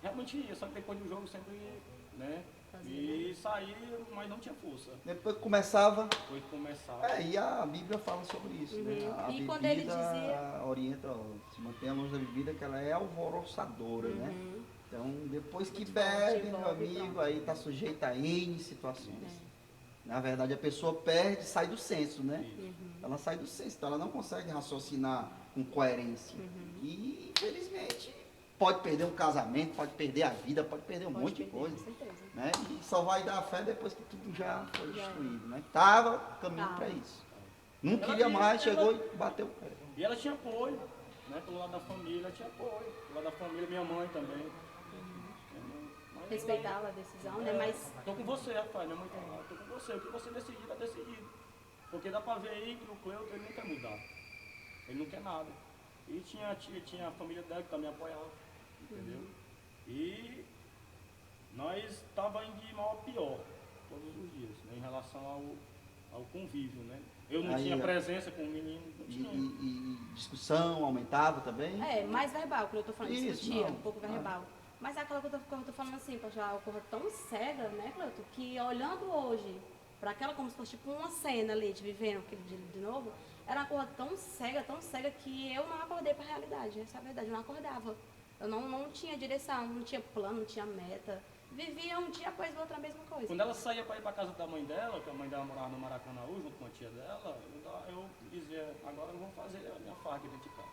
Realmente ia, só que depois do jogo sempre né? Fazia, E saía, mas não tinha força. Depois que começava, Foi começar. e a Bíblia fala sobre isso, né? Uhum. A E bebida quando ele dizia- orienta, ó, se mantenha longe da bebida, que ela é alvoroçadora, né? Uhum. Então, depois que Muito forte, bebe, meu envolve, amigo, pronto. aí tá sujeito a N situações. É. Na verdade, a pessoa perde, sai do senso, né? Isso. Uhum. Ela sai do senso, então ela não consegue raciocinar com coerência. Uhum. E, infelizmente, pode perder um casamento, pode perder a vida, pode perder um Pode monte de perder, coisa. com certeza. Né? E só vai dar fé depois que tudo já foi Já é. destruído. Né? Tava caminhando Tava. para isso. Não Ela queria tinha- mais, chegou ela- e bateu o pé. E ela tinha apoio, né? Pelo lado da família, ela tinha apoio. Pelo lado da família, minha mãe também. Mas- Respeitava a decisão, né? Mas Tô com você, rapaz, minha mãe falou, tô com você, o que você decidir, tá decidido. Porque dá pra ver aí que o Cleuto, ele não quer mudar. Ele não quer nada. E tinha a família dela que também apoiava, entendeu? E nós estava indo de mal a pior, todos os dias, né? Em relação ao convívio, né? Eu não Aí, tinha ó. presença com o menino, não E, tinha. e discussão aumentava também. mais verbal, que eu tô falando, Isso, discutia, não. um pouco verbal. Mas é aquela que eu tô falando assim, pastor, a coisa tão cega, né, Cleuto, que olhando hoje para aquela como se fosse tipo uma cena ali, de vivendo aquele dia de novo, era uma coisa tão cega que eu não acordei para a realidade, essa é a verdade, eu não acordava. Eu não tinha direção, não tinha plano, não tinha meta. Vivia um dia após o outro a mesma coisa. Quando ela saía para ir para casa da mãe dela, que a mãe dela morava no Maracanãú, junto com a tia dela, eu dizia, agora eu vou fazer a minha farra aqui dentro de casa.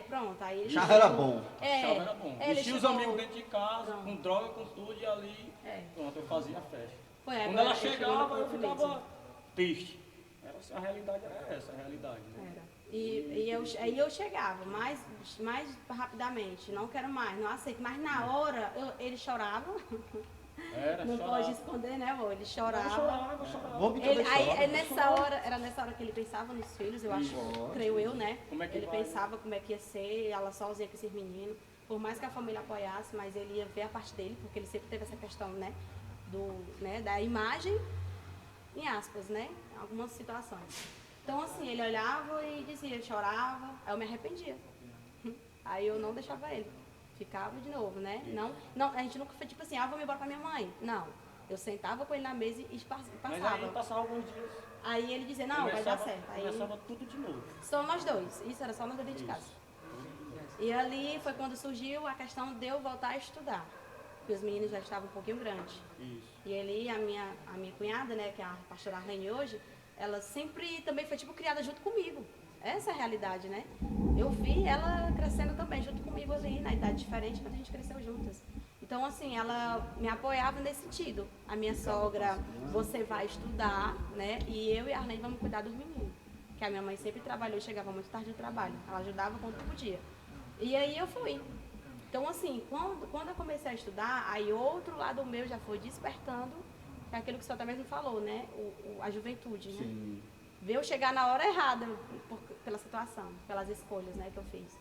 Pronto, aí ele Chá era bom. Chave era bom. ele Enchia os chegou- amigos dentro de casa, Pronto. com droga, com tudo, e ali, É. pronto, eu fazia a festa. Foi, Quando agora ela ele chegou chegava, no eu ponto ficava mesmo. triste. A realidade era essa, a realidade. Né? Era. Aí eu chegava mais rapidamente, não quero mais, não aceito. Mas na hora ele chorava, Era, não chorava. pode esconder, né, amor? Ele chorava. Chorava. Vamos então Ele, da aí história. era nessa hora que ele pensava nos filhos, eu acho, Isso. creio eu, né? Como é que ele vai? pensava como é que ia ser, ela sozinha com esses meninos. Por mais que a família apoiasse, mas ele ia ver a parte dele, porque ele sempre teve essa questão, né? Da imagem, em aspas, né? Algumas situações. Então, assim, ele olhava e dizia, ele chorava, aí eu me arrependia. Aí eu não deixava ele. Ficava de novo, né? Não, a gente nunca foi tipo assim, vamos embora pra minha mãe. Não. Eu sentava com ele na mesa e Mas passava. aí passava alguns dias. Aí ele dizia, não, vai dar certo. Aí Começava tudo de novo. só nós dois. Isso era só nós dois dentro de casa. E ali foi quando surgiu a questão de eu voltar a estudar. Porque os meninos já estavam um pouquinho grandes. Isso. E ali a minha cunhada, né, que é a pastora Arlene hoje, ela sempre também foi tipo criada junto comigo. Essa é a realidade, né? Eu vi ela crescendo também junto comigo ali, na idade diferente, mas a gente cresceu juntas. Então, assim, ela me apoiava nesse sentido. A minha sogra, você vai estudar, né? E eu e a Arlene vamos cuidar dos meninos. Que a minha mãe sempre trabalhou e chegava muito tarde do trabalho. Ela ajudava quando podia. E aí eu fui. Então, assim, quando eu comecei a estudar, aí outro lado meu já foi despertando, é aquilo que o senhor até mesmo falou, né? A juventude, né? Sim. Veio chegar na hora errada pela situação, pelas escolhas, né, que eu fiz.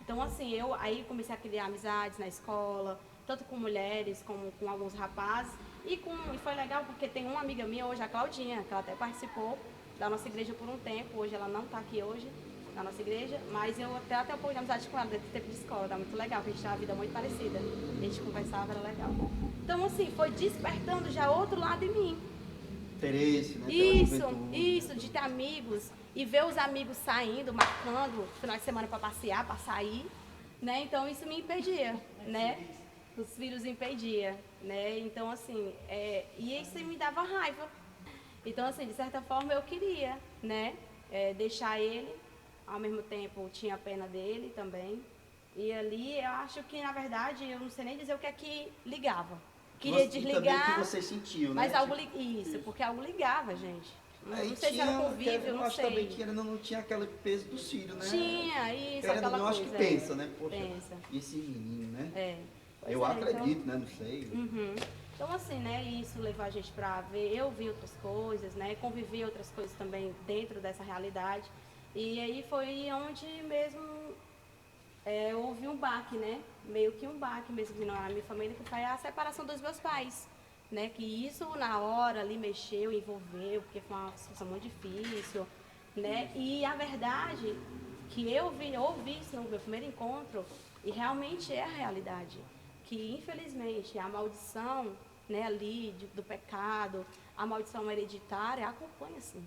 Então, assim, eu aí comecei a criar amizades na escola, tanto com mulheres como com alguns rapazes. E foi legal porque tem uma amiga minha hoje, a Claudinha, que ela até participou da nossa igreja por um tempo. Hoje ela não está aqui hoje na nossa igreja, mas eu até um pouco de amizade com ela, desde o tempo de escola, tá muito legal, porque a gente tem uma vida muito parecida. A gente conversava, era legal. Então, assim, foi despertando já outro lado em mim. Interesse, né? pela juventude. Isso, de ter amigos e ver os amigos saindo, marcando final de semana para passear, para sair, né? Então isso me impedia, né? Os filhos impedia, né? Então assim, e isso me dava raiva. Então assim, de certa forma eu queria, né? Deixar ele, ao mesmo tempo tinha pena dele também. E ali eu acho que na verdade eu não sei nem dizer o que é que ligava. Queria E também desligar. o que você sentiu, né? Mas algo isso, porque algo ligava, gente. Não Aí sei se era tinha, convívio, eu não acho sei. também que não tinha aquele peso do filho, né? Tinha, isso, Querendo ou aquela não, coisa. acho que pensa, né? Poxa, Pensa. e esse menino, né? Pois Eu é, acredito, né? Não sei. Uhum. Então, assim, né, isso levou a gente pra ver, eu vi outras coisas, né, convivi outras coisas também dentro dessa realidade. E aí foi onde mesmo houve um baque, né? Meio que um baque mesmo na minha família, que foi a separação dos meus pais. Né? Que isso na hora ali mexeu, envolveu, porque foi uma situação muito difícil. Né? E a verdade que eu ouvi isso no meu primeiro encontro, e realmente é a realidade. Que infelizmente a maldição né, ali do pecado, a maldição hereditária, acompanha assim.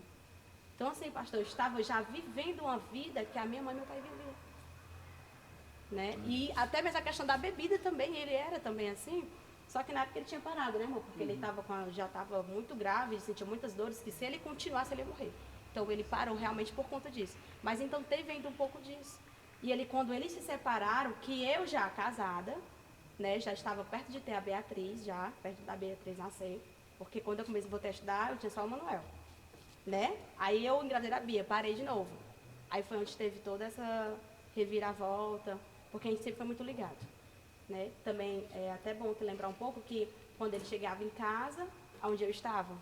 Então, assim, pastor, eu estava já vivendo uma vida que a minha mãe e meu pai viviam. Né? E até mesmo a questão da bebida também, ele era também assim, só que na época ele tinha parado, né, amor? Porque ele já estava muito grave, sentia muitas dores, que se ele continuasse ele ia morrer. Então ele parou realmente por conta disso. Mas então teve ainda um pouco disso. E ele, quando eles se separaram, que eu já casada, né, já estava perto de ter a Beatriz, já, perto da Beatriz nascer, porque quando eu comecei a voltar a estudar, eu tinha só o Manuel, né? Aí eu engravidei a Bia, parei de novo. Aí foi onde teve toda essa reviravolta, porque a gente sempre foi muito ligado, né? Também é até bom te lembrar um pouco que quando ele chegava em casa, onde eu estava?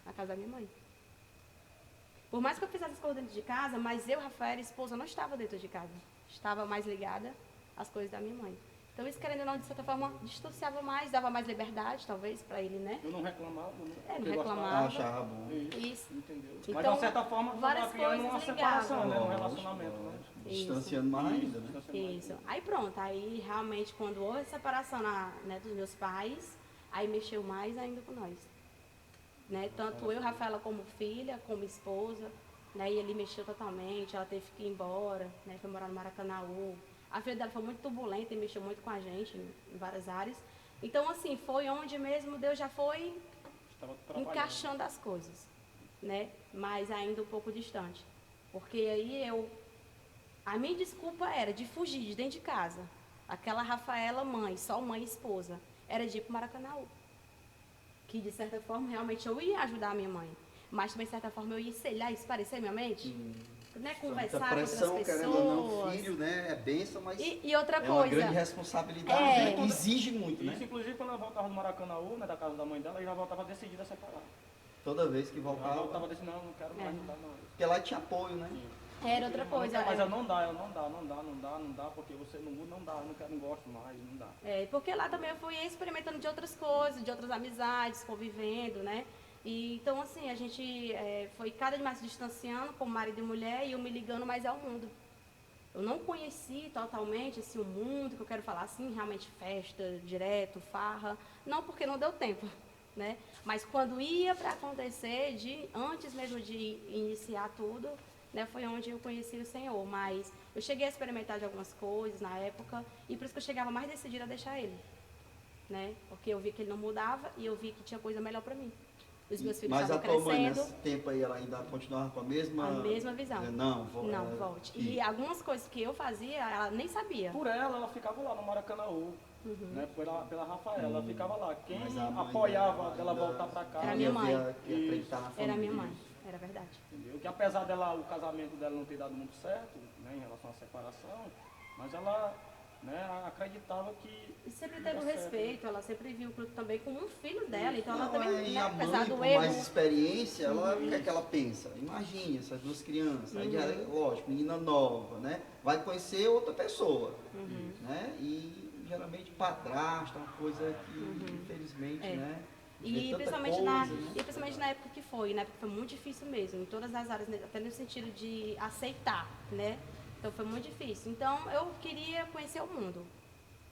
Na casa da minha mãe. Por mais que eu fizesse as coisas dentro de casa, mas eu, Rafael, a esposa, não estava dentro de casa. Estava mais ligada às coisas da minha mãe. Então isso, querendo ou não, de certa forma, distanciava mais, dava mais liberdade, talvez, para ele, né? Eu não reclamava, né? É, não Porque eu reclamava. Achava bom. Isso. Entendeu? Então, mas de uma certa forma, várias estava criando uma coisas separação, né? Um Lógico, relacionamento, né? Isso. Distanciando mais ainda, né? Isso. Aí pronto, aí realmente quando houve a separação né, dos meus pais, aí mexeu mais ainda com nós. Né? Tanto eu, Rafaela, como filha, como esposa, né? E ele mexeu totalmente, ela teve que ir embora, né? Foi morar no Maracanaú. A vida dela foi muito turbulenta e mexeu muito com a gente em várias áreas. Então, assim, foi onde mesmo Deus já foi encaixando as coisas, né? Mas ainda um pouco distante. Porque aí a minha desculpa era de fugir de dentro de casa. Aquela Rafaela mãe, só mãe e esposa, era de ir para o Maracanaú. Que de certa forma realmente eu ia ajudar a minha mãe. Mas também de certa forma eu ia, sei lá, esparecer minha mente. Né, conversar com outras pressão, pessoas. querendo ou não, filho, né? É bênção, mas e outra é coisa. uma grande responsabilidade, né? Que exige muito, né? Isso, inclusive, quando ela voltava do Maracanaú, né, da casa da mãe dela, ela já voltava decidida a separar. Toda vez que Ela voltava. voltava decidindo, não quero mais ajudar, não. Porque lá tinha apoio, né? Era outra coisa. Mas ela não dá, porque você não muda, não dá, não gosto mais, não dá. Porque lá também eu fui experimentando de outras coisas, de outras amizades, convivendo, né? E, então, assim, a gente foi cada vez mais se distanciando como marido e mulher e eu me ligando mais ao mundo. Eu não conheci totalmente assim, o mundo, que eu quero falar assim, realmente festa, direto, farra. Não, porque não deu tempo, né? Mas quando ia para acontecer, antes mesmo de iniciar tudo, né, foi onde eu conheci o Senhor. Mas eu cheguei a experimentar de algumas coisas na época e por isso que eu chegava mais decidida a deixar ele, né? Porque eu vi que ele não mudava e eu vi que tinha coisa melhor para mim. Os meus filhos Mas a estavam tua mãe, crescendo. nesse tempo aí, ela ainda continuava com a mesma... A mesma visão. Não, volte. E algumas coisas que eu fazia, ela nem sabia. Por ela ficava lá no Maracanaú, né, pela Rafaela, ela ficava lá. Quem Mas a mãe apoiava dela dela voltar pra casa Era minha mãe. Acreditar na família. Era minha mãe, era verdade. entendeu? Que apesar dela, o casamento dela não ter dado muito certo, né, em relação à separação, mas ela, né, acreditava que... E sempre teve o ia certo. respeito, ela sempre viu o Pluto também como um filho dela, então ela Não, também, e né, a apesar mãe, do com erro... mais experiência, ela, o que é que ela pensa? Imagine essas duas crianças, aí já, lógico, menina nova, né? Vai conhecer outra pessoa, né? E geralmente padrasto é uma coisa que, infelizmente, né? vê E tanta principalmente, coisa, né? e principalmente na época que foi, né? Porque foi muito difícil mesmo, em todas as áreas, né, até no sentido de aceitar, né? Então foi muito difícil. Então eu queria conhecer o mundo,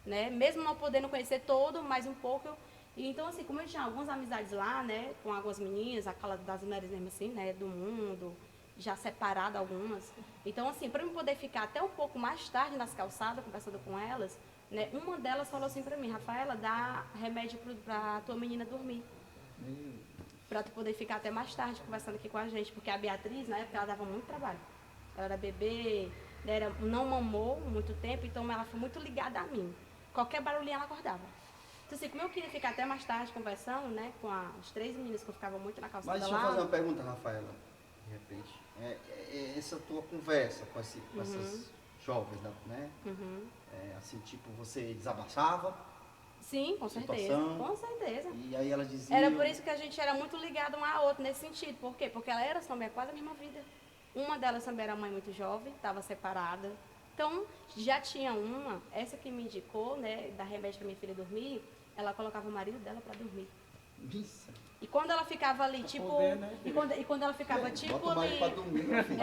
né? Mesmo não podendo conhecer todo, mas um pouco. E então, assim, como eu tinha algumas amizades lá, né? Com algumas meninas, aquela das mulheres mesmo assim, né? Do mundo, já separada algumas. Então, assim, para eu poder ficar até um pouco mais tarde nas calçadas, conversando com elas, né? Uma delas falou assim para mim, Rafaela, dá remédio para tua menina dormir. Para tu poder ficar até mais tarde conversando aqui com a gente. Porque a Beatriz, na época, ela dava muito trabalho. Ela era bebê, não mamou muito tempo, então ela foi muito ligada a mim. Qualquer barulhinho ela acordava. Então, assim, como eu queria ficar até mais tarde conversando, né, com as 3 meninas que eu ficava muito na calçada Mas deixa lá. eu fazer uma pergunta, Rafaela, de repente. Essa tua conversa com essas jovens, né? Assim, tipo, você desabafava? Sim, com certeza. Situação. Com certeza. E aí elas diziam... Era por isso que a gente era muito ligado uma à outra nesse sentido. Por quê? Porque ela era também quase a mesma vida. Uma delas também era mãe muito jovem, estava separada. Então, já tinha essa que me indicou, né, dar remédio para minha filha dormir, ela colocava o marido dela para dormir. Isso. E quando ela ficava ali, tipo... poder, né? e quando ela ficava, tipo, Bota o marido ali... pra dormir, meu filho.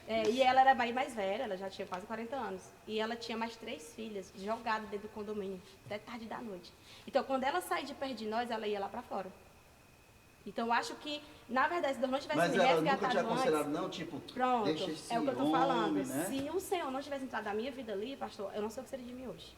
E ela era bem mais velha, ela já tinha quase 40 anos. E ela tinha mais 3 filhas jogadas dentro do condomínio, até tarde da noite. Então, quando ela saía de perto de nós, ela ia lá pra fora. Então, eu acho que, na verdade, se Deus não tivesse Mas me ela nunca resgatado te antes... aconselharam, não? Tipo, Pronto, deixa esse é o que eu tô homem, falando. né? Se o Senhor não tivesse entrado na minha vida ali, pastor, eu não sei o que seria de mim hoje.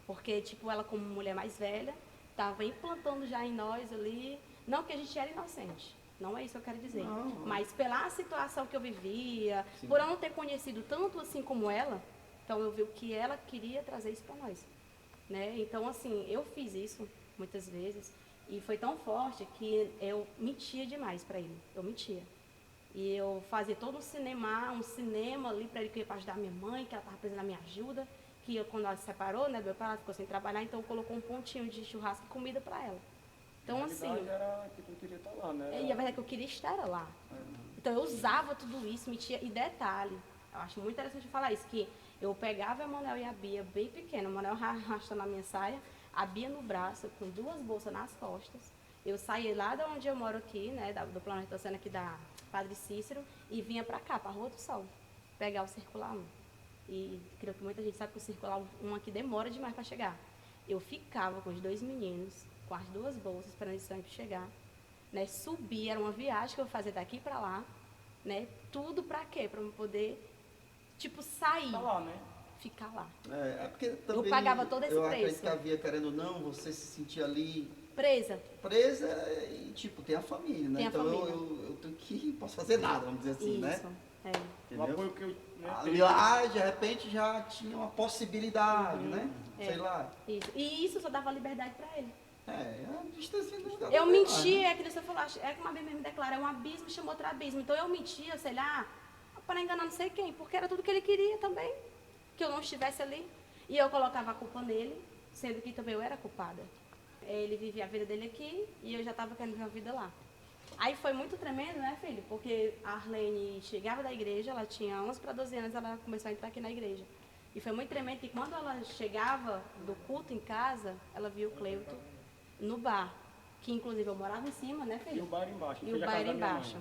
Porque, tipo, ela como mulher mais velha, estava implantando já em nós ali, não que a gente era inocente, não é isso que eu quero dizer, mas pela situação que eu vivia, Sim. por eu não ter conhecido tanto assim como ela, então eu vi o que ela queria trazer isso para nós, né? Então, assim, eu fiz isso muitas vezes e foi tão forte que eu mentia demais para ele, eu mentia. E eu fazia todo um cinema ali para ele que ia para ajudar minha mãe, que ela estava precisando da minha ajuda, que eu, quando ela se separou, né, meu pai, ela ficou sem trabalhar, então colocou um pontinho de churrasco e comida para ela. Então, assim... era que tu queria estar lá, né? E a verdade é que eu queria estar lá. Então, eu usava tudo isso, mentia. E detalhe, eu acho muito interessante falar isso, que eu pegava a Emanuel e a Bia bem pequena, o Emanuel arrastando a minha saia, a Bia no braço, com 2 bolsas nas costas. Eu saía lá de onde eu moro aqui, né, do Planeta Oceano aqui da Padre Cícero, e vinha para cá, para a Rua do Sol, pegar o Circular 1. E creio que muita gente sabe que o Circular 1 aqui demora demais para chegar. Eu ficava com os 2 meninos, com as 2 bolsas, esperando eles sempre chegar, né, subir, era uma viagem que eu fazia daqui para lá, né, tudo para quê? Para eu poder, tipo, sair. Tá lá, né? Ficar lá. É porque também... Eu pagava todo esse eu preço. acredito que havia, querendo ou não, você se sentia ali... Presa e, tipo, tem a família, né? Tem a então família. eu tenho que... não posso fazer nada, vamos dizer assim, né? Isso, é. O Entendeu? apoio que eu... Ali lá, de repente, já tinha uma possibilidade, né? Sei lá. Isso. E isso só dava liberdade para ele. A distância não dá Eu pra mentia, mais, é aquilo que você falou, é como a Bíblia me declara, é um abismo chama outro abismo. Então eu mentia, sei lá, para enganar não sei quem, porque era tudo que ele queria também, que eu não estivesse ali. E eu colocava a culpa nele, sendo que também eu era culpada. Ele vivia a vida dele aqui e eu já estava querendo viver a vida lá. Aí foi muito tremendo, né, filho? Porque a Arlene chegava da igreja, ela tinha 11 para 12 anos, ela começou a entrar aqui na igreja. E foi muito tremendo que quando ela chegava do culto em casa, ela viu o Cleuto no bar, que inclusive eu morava em cima, né, filho? E o bar embaixo. E o bar era embaixo.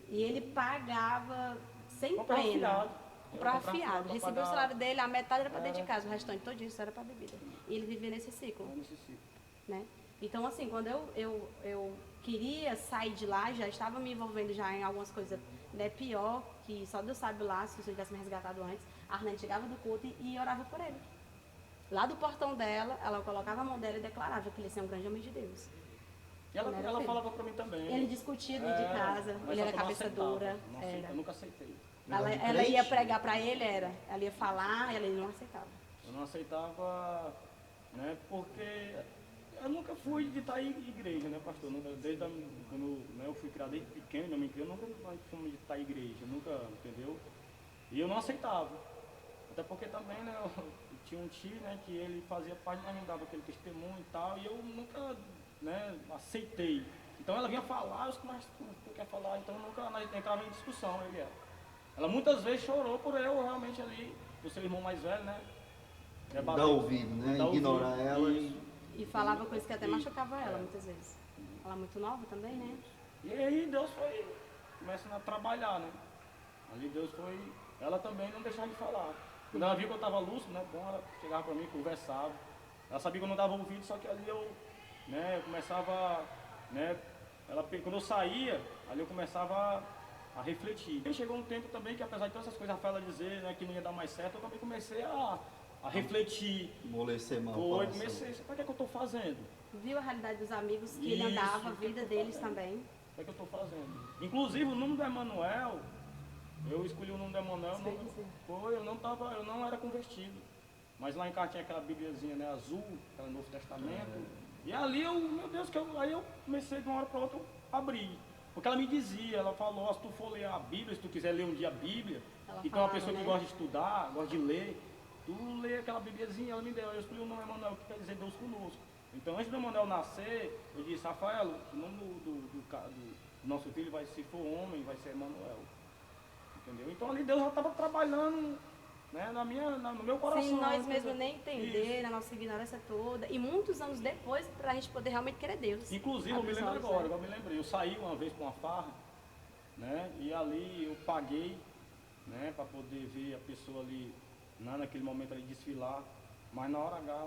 E ele pagava sem Comprava pena. fiado. Comprava Comprava fiado. pra Recebia o pagar. salário dele, a metade era para dentro de casa, o restante todo isso era para bebida. E ele vivia nesse ciclo, né? Então, assim, quando eu queria sair de lá, já estava me envolvendo já em algumas coisas, né, pior, que só Deus sabe lá, se eu tivesse me resgatado antes, a Arlene chegava do culto e orava por ele. Lá do portão dela, ela colocava a mão dela e declarava que ele ia ser um grande homem de Deus. E ela falava pra mim também. Ele discutia dentro de casa, mas ele só era que eu não cabeça aceitava, dura. não aceitava, Era. Eu nunca aceitei. Ela ia pregar para ele, ela ia falar e ele não aceitava. Eu não aceitava, né, porque eu nunca fui de estar em igreja, né, pastor? Nunca, quando né, eu fui criado desde pequeno, eu me criei, eu nunca fui de estar em igreja, nunca, entendeu? E eu não aceitava. Até porque também, né, eu tinha um tio, né, que ele fazia parte, mas não dava aquele testemunho e tal, e eu nunca, né, aceitei. Então ela vinha falar, mas tu quer falar, então nunca entrava em discussão, ele era. Ela muitas vezes chorou por eu realmente ali, o seu irmão mais velho, né? Dar ouvido, né? Ignorar ouvido. ela E falava coisas que até machucava ela muitas vezes. Ela muito nova também, né? E aí Deus foi começando a trabalhar, né? Ali Deus foi, ela também não deixava de falar. Quando ela viu que eu estava lúcido, né? Bom, ela chegava para mim, conversava. Ela sabia que eu não dava ouvido, só que ali eu, né, eu começava, né? Quando eu saía, ali eu começava a refletir. E chegou um tempo também que, apesar de todas essas coisas a Rafaela dizer, né, que não ia dar mais certo, eu também comecei a refletir. amolecer mal. Foi, comecei, para que é que eu estou fazendo? Viu a realidade dos amigos que ele andava, a vida deles também. O que é que eu estou fazendo? Inclusive o nome do Emanuel, eu escolhi o nome do Emanuel, eu não era convertido. Mas lá em casa tinha aquela Bíbliazinha, né, azul, aquela Novo Testamento. E ali eu, meu Deus, aí eu comecei de uma hora para outra a abrir. Porque ela me dizia, ela falou, se tu for ler a Bíblia, se tu quiser ler um dia a Bíblia, e tu é uma pessoa que gosta de estudar, gosta de ler, tu lê aquela Bíbliazinha, ela me deu, eu escolhi o nome Emanuel, que quer dizer Deus conosco. Então antes do Emanuel nascer, eu disse, Rafael, o nome do nosso filho vai, se for homem, vai ser Emanuel. Entendeu? Então ali Deus já estava trabalhando, né, no meu coração. Sem nós mesmos nem entender, na nossa ignorância toda. E muitos anos depois, para a gente poder realmente querer Deus. Inclusive, eu me lembro agora, eu me lembrei. Eu saí uma vez para uma farra, né? E ali eu paguei, né, para poder ver a pessoa ali, né, naquele momento ali desfilar, mas na hora H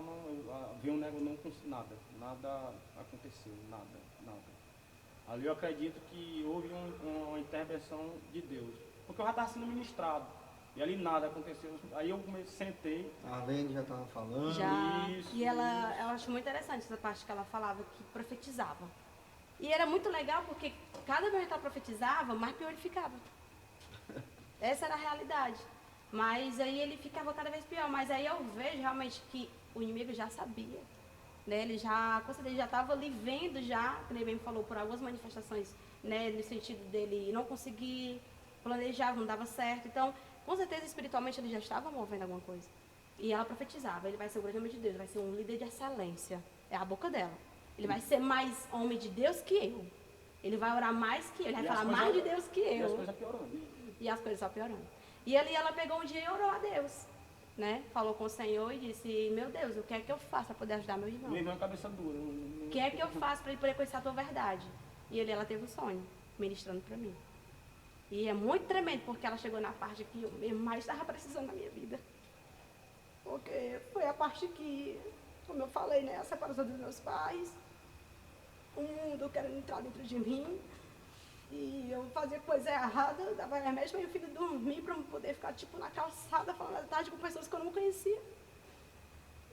veio um negócio, não nada aconteceu, nada. Ali eu acredito que houve uma intervenção de Deus, porque eu já estava sendo ministrado, e ali nada aconteceu. Aí eu sentei. A Arlene já estava falando. Já. Isso, E ela, eu acho muito interessante essa parte que ela falava, que profetizava. E era muito legal porque cada vez que ela profetizava, mais pior ele ficava. Essa era a realidade. Mas aí ele ficava cada vez pior. Mas aí eu vejo realmente que o inimigo já sabia. Né? Ele já, com certeza, já estava ali vendo já, que ele bem falou, por algumas manifestações, né, no sentido dele não conseguir planejar, não dava certo. Então, com certeza, espiritualmente, ele já estava movendo alguma coisa. E ela profetizava, ele vai ser o grande homem de Deus, vai ser um líder de excelência. É a boca dela. Ele vai ser mais homem de Deus que eu. Ele vai orar mais que eu, ele vai falar mais de Deus que E as eu. coisas piorando. E as coisas só piorando. E ali ela pegou um dia e orou a Deus. Né? Falou com o Senhor e disse, meu Deus, o que é que eu faço para poder ajudar meu irmão? Meu irmão é cabeça dura. O que é que eu faço para ele poder conhecer a tua verdade? E ela teve um sonho, ministrando para mim. E é muito tremendo, porque ela chegou na parte que eu mesmo mais estava precisando na minha vida. Porque foi a parte que, como eu falei, né, a separação dos meus pais, o mundo querendo entrar dentro de mim, e eu fazia coisa errada, dava remédio para meu filho dormir, para eu poder ficar tipo na calçada, falando à tarde com pessoas que eu não conhecia.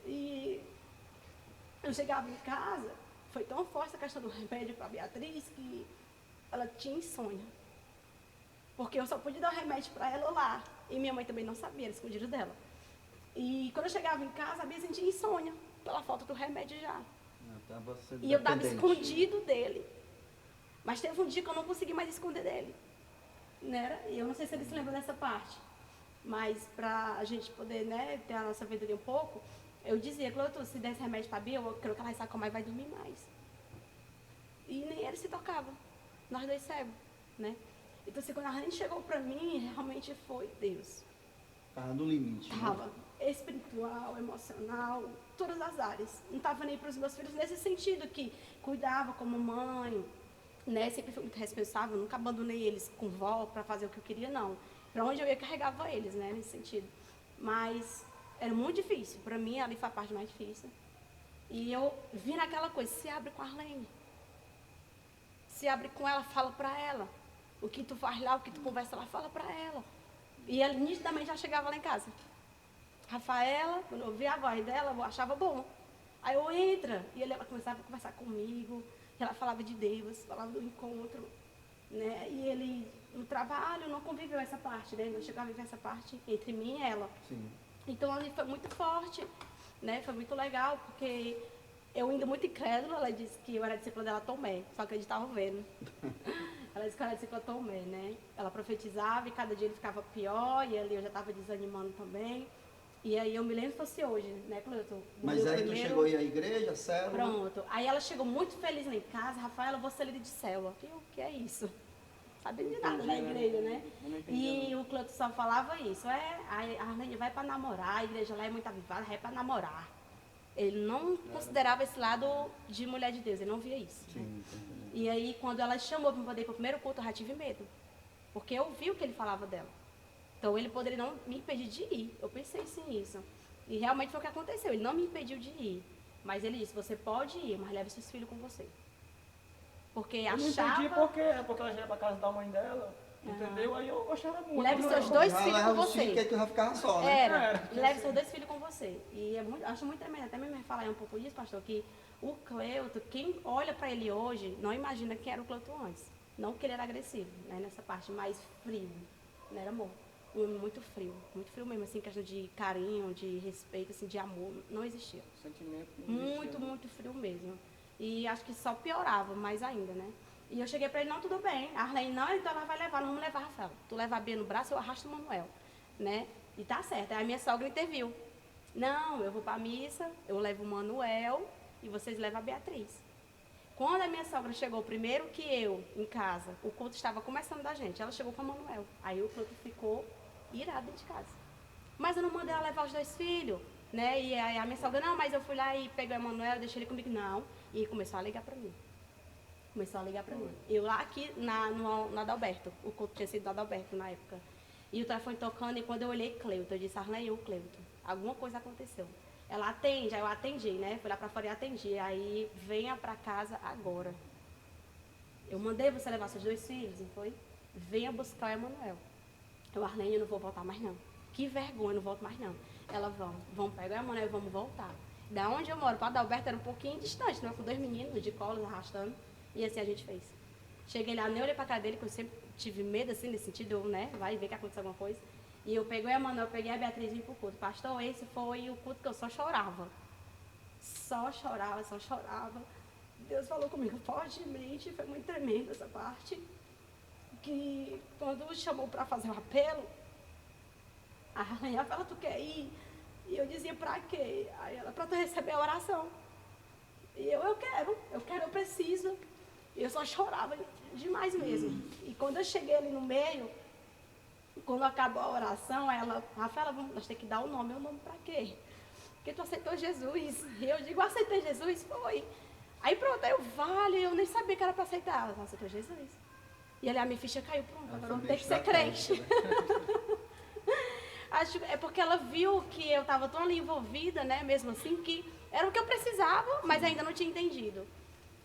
E eu chegava em casa, foi tão forte a questão do remédio para a Beatriz, que ela tinha insônia. Porque eu só podia dar o remédio para ela lá. E minha mãe também não sabia, era escondido dela. E quando eu chegava em casa, a Bia sentia insônia, pela falta do remédio já. E eu estava escondido dele. Mas teve um dia que eu não consegui mais esconder dele. Né? E eu não sei se ele se lembra dessa parte. Mas para a gente poder, né, ter a nossa sabedoria um pouco, eu dizia, Cleuto, se der esse remédio para a Bia, eu creio que ela vai sacar mais e vai dormir mais. E nem ele se tocava. Nós dois cegos, né? Então, assim, quando a gente chegou para mim, realmente foi Deus. Estava no limite. Estava. Espiritual, emocional, todas as áreas. Não estava nem para os meus filhos nesse sentido, que cuidava como mãe, né? Sempre fui muito responsável, nunca abandonei eles com vó para fazer o que eu queria, não. Para onde eu ia, carregava eles, né? Nesse sentido. Mas era muito difícil. Para mim, ali foi a parte mais difícil. E eu vi naquela coisa, se abre com a Arlene. Se abre com ela, fala para ela. O que tu faz lá, o que tu conversa lá, fala para ela. E ela nitidamente já chegava lá em casa. Rafaela, quando eu ouvia a voz dela, eu achava bom. Aí eu entra, e ela começava a conversar comigo, ela falava de Deus, falava do encontro, né? E ele, no trabalho, não conviveu essa parte, né? Não chegava a viver essa parte entre mim e ela. Sim. Então ali foi muito forte, né? Foi muito legal, porque eu indo muito incrédula, ela disse que eu era discípula dela Tomé, só que a gente estava vendo. Ela disse que eu era discípula Tomé, né? Ela profetizava e cada dia ele ficava pior, e ali eu já estava desanimando também. E aí eu me lembro que fosse hoje, né, Cleuton? Mas aí tu chegou aí à igreja, célula? Pronto. Aí ela chegou muito feliz lá em casa, Rafaela, eu vou ser líder de célula. O que é isso? Sabendo de nada da igreja, né? E o Cleuton só falava isso. A Arlene vai para namorar, a igreja lá é muito avivada, vai para namorar. Ele não considerava esse lado de mulher de Deus, ele não via isso. Sim, E aí, quando ela chamou para poder ir para o primeiro culto, eu já tive medo. Porque eu vi o que ele falava dela. Então, ele poderia não me impedir de ir. Eu pensei sim nisso. E realmente foi o que aconteceu. Ele não me impediu de ir. Mas ele disse, você pode ir, mas leve seus filhos com você. Porque Eu não achava... entendi porque ela já ia pra casa da mãe dela, entendeu? Aí eu achava muito. Leve Não, seus não. dois Já filhos leva com os filhos, que você. aí tu vai ficar só, né? Era. Leve seus dois filhos com você. E é muito, acho muito tremendo. Até mesmo falar um pouco disso, pastor, que o Cleuto, quem olha para ele hoje, não imagina quem era o Cleuto antes. Não que ele era agressivo, né? Nessa parte mais frio. Não era amor. Um homem muito frio mesmo, assim, questão de carinho, de respeito, assim, de amor, não existia. Sentimento não existia. Muito, muito frio mesmo. E acho que só piorava mais ainda, né? E eu cheguei pra ele, não, tudo bem. A Arlene, não, então ela vai levar, não vamos levar a Rafael. Tu leva a Bia no braço, eu arrasto o Manuel, né? E tá certo. Aí a minha sogra interviu. Não, eu vou pra missa, eu levo o Manuel e vocês levam a Beatriz. Quando a minha sogra chegou primeiro que eu, em casa, o culto estava começando da gente, ela chegou com o Manuel. Aí o culto ficou irado dentro de casa. Mas eu não mandei ela levar os dois filhos, né? E aí a minha sogra, não, mas eu fui lá e peguei o Emanuel, deixei ele comigo. Não. E começou a ligar pra mim. Começou a ligar pra mim. Eu lá aqui no Adalberto, o culto tinha sido no Adalberto na época. E o telefone tocando, e quando eu olhei Cleuto, eu disse, Arlene, o Cleuto, alguma coisa aconteceu. Ela atende, aí eu atendi, né? Fui lá pra fora e atendi. Aí, venha pra casa agora. Eu mandei você levar seus 2 filhos, não foi? Venha buscar o Emanuel. Eu, Arlene, eu não vou voltar mais não. Que vergonha, eu não volto mais não. Ela, vamos pegar o Emanuel e vamos voltar. Da onde eu moro, para Adalberto era um pouquinho distante, né? Com 2 meninos de colos arrastando. E assim a gente fez. Cheguei lá, nem olhei pra cara dele, porque eu sempre tive medo, assim, nesse sentido, né? Vai ver que aconteceu alguma coisa. E eu peguei o Emanuel, peguei a Beatriz e vim pro culto. Pastor, esse foi o culto que eu só chorava. Só chorava, só chorava. Deus falou comigo fortemente, foi muito tremendo essa parte. Que quando chamou para fazer o apelo, a Rainha falou, tu quer ir? E eu dizia, pra quê? Aí ela, pra tu receber a oração. E eu quero, eu preciso. E eu só chorava demais mesmo. E quando eu cheguei ali no meio, quando acabou a oração, ela, Rafaela, nós temos que dar o nome pra quê? Porque tu aceitou Jesus. E eu digo, aceitei Jesus? Foi. Aí pronto, aí eu nem sabia que era para aceitar. Ela aceitou Jesus. E ali a minha ficha caiu, pronto, agora eu vou ter que ser crente. Né? Acho, é porque ela viu que eu estava tão ali envolvida, né, mesmo assim, que era o que eu precisava, mas ainda não tinha entendido.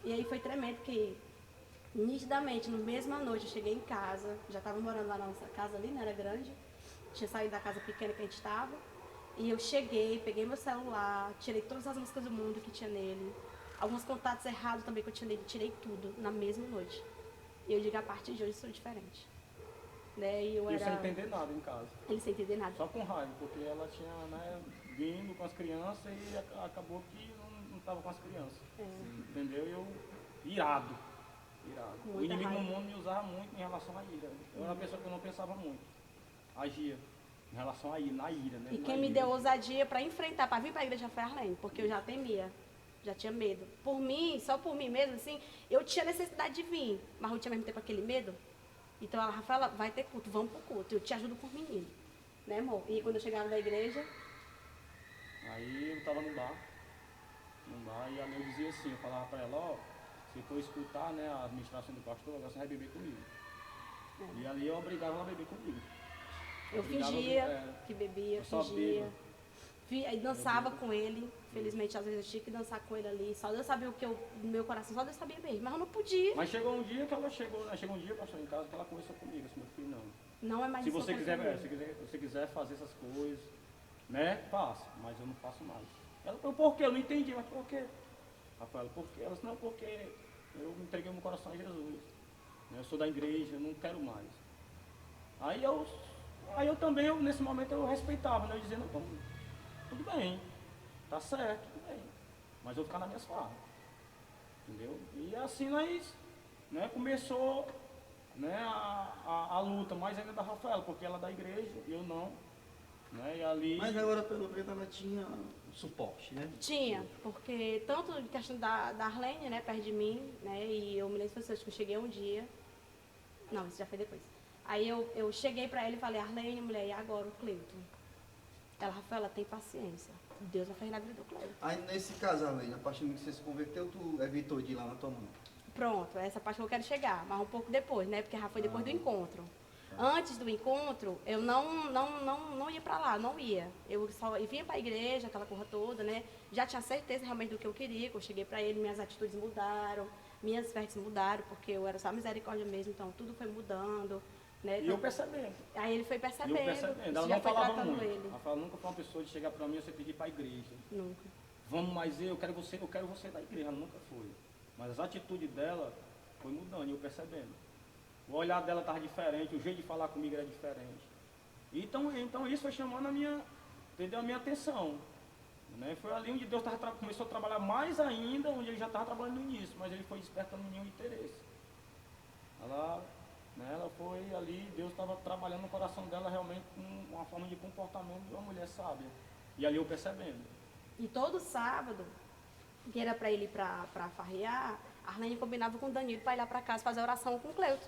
E aí foi tremendo que, nitidamente, na mesma noite, eu cheguei em casa, já estava morando lá na nossa casa ali, né, era grande, tinha saído da casa pequena que a gente estava, e eu cheguei, peguei meu celular, tirei todas as músicas do mundo que tinha nele, alguns contatos errados também que eu tinha nele, tirei tudo na mesma noite. E eu digo, a partir de hoje sou diferente. Né? E sem entender nada em casa. Ele sem entender nada. Só com raiva, porque ela tinha, né, vindo com as crianças e acabou que não estava com as crianças. É. Entendeu? E eu, irado. O inimigo no mundo me usava muito em relação à ira. Eu era uma pessoa que eu não pensava muito. Agia em relação à ira, na ira, né? E quem me deu ousadia para enfrentar, para vir para a igreja foi a Arlene, porque eu já temia. Já tinha medo. Por mim, só por mim mesmo, assim, eu tinha necessidade de vir, mas eu tinha mesmo tempo aquele medo. Então ela, Rafaela, vai ter culto, vamos pro culto, eu te ajudo por menino. Né, amor? E quando eu chegava na igreja... Aí eu tava no bar, e a minha dizia assim, eu falava pra ela, ó, se for escutar, né, a administração do pastor, agora você vai beber comigo. É. E ali eu obrigava ela a beber comigo. Eu fingia que bebia, fingia. Aí dançava com ele, felizmente às vezes eu tinha que dançar com ele ali, só Deus sabia o que no meu coração, só Deus sabia mesmo, mas eu não podia. Mas chegou um dia que ela chegou um dia, pastor, em casa, que ela conversou comigo, assim, meu filho, não é mais se você quiser fazer essas coisas, né, faça, mas eu não faço mais. Ela falou, por quê? Eu não entendi, mas por quê? Rafael, por quê? Ela disse, não, porque eu entreguei meu coração a Jesus, né, eu sou da igreja, eu não quero mais. Aí eu também, nesse momento, eu respeitava, né, eu dizia, não, tudo bem, tá certo, tudo bem, mas eu vou ficar nas minhas farras, entendeu? E assim nós, né, começou, né, a luta, mais ainda da Rafaela, porque ela é da igreja, eu não, né, e ali... Mas agora, pelo menos, ela tinha suporte, né? Tinha, porque tanto em questão da Arlene, né, perto de mim, né, e eu me lembro que eu cheguei um dia, não, isso já foi depois, aí eu cheguei pra ela e falei, Arlene, mulher, e agora o Cleuto? Ela, Rafaela, tem paciência. Deus vai fazer na vida do Cleuto. Aí nesse caso, Arlene, a partir do momento que você se converteu, tu evitou de ir lá na tua mãe? Pronto, essa parte que eu quero chegar, mas um pouco depois, né? Porque já foi depois do encontro. Antes do encontro, eu não ia pra lá, não ia. Eu só vinha pra igreja, aquela porra toda, né? Já tinha certeza realmente do que eu queria, que eu cheguei pra ele, minhas atitudes mudaram, minhas vestes mudaram, porque eu era só misericórdia mesmo, então tudo foi mudando. Né? E eu percebendo. Aí ele foi percebendo. Ela não falava muito. Ela nunca foi uma pessoa de chegar para mim e você tem que ir para a igreja. Nunca. Vamos, mas eu quero você da igreja. Ela nunca foi. Mas a atitude dela foi mudando e eu percebendo. O olhar dela estava diferente, o jeito de falar comigo era diferente. Então isso foi chamando a minha atenção. Né? Foi ali onde Deus começou a trabalhar mais ainda, onde ele já estava trabalhando no início, mas ele foi despertando em mim um interesse. Ela foi ali, Deus estava trabalhando no coração dela realmente com uma forma de comportamento de uma mulher sábia. E ali eu percebendo. E todo sábado, que era para ele ir para farrear, a Arlene combinava com o Danilo para ir lá para casa fazer oração com o Cleuto.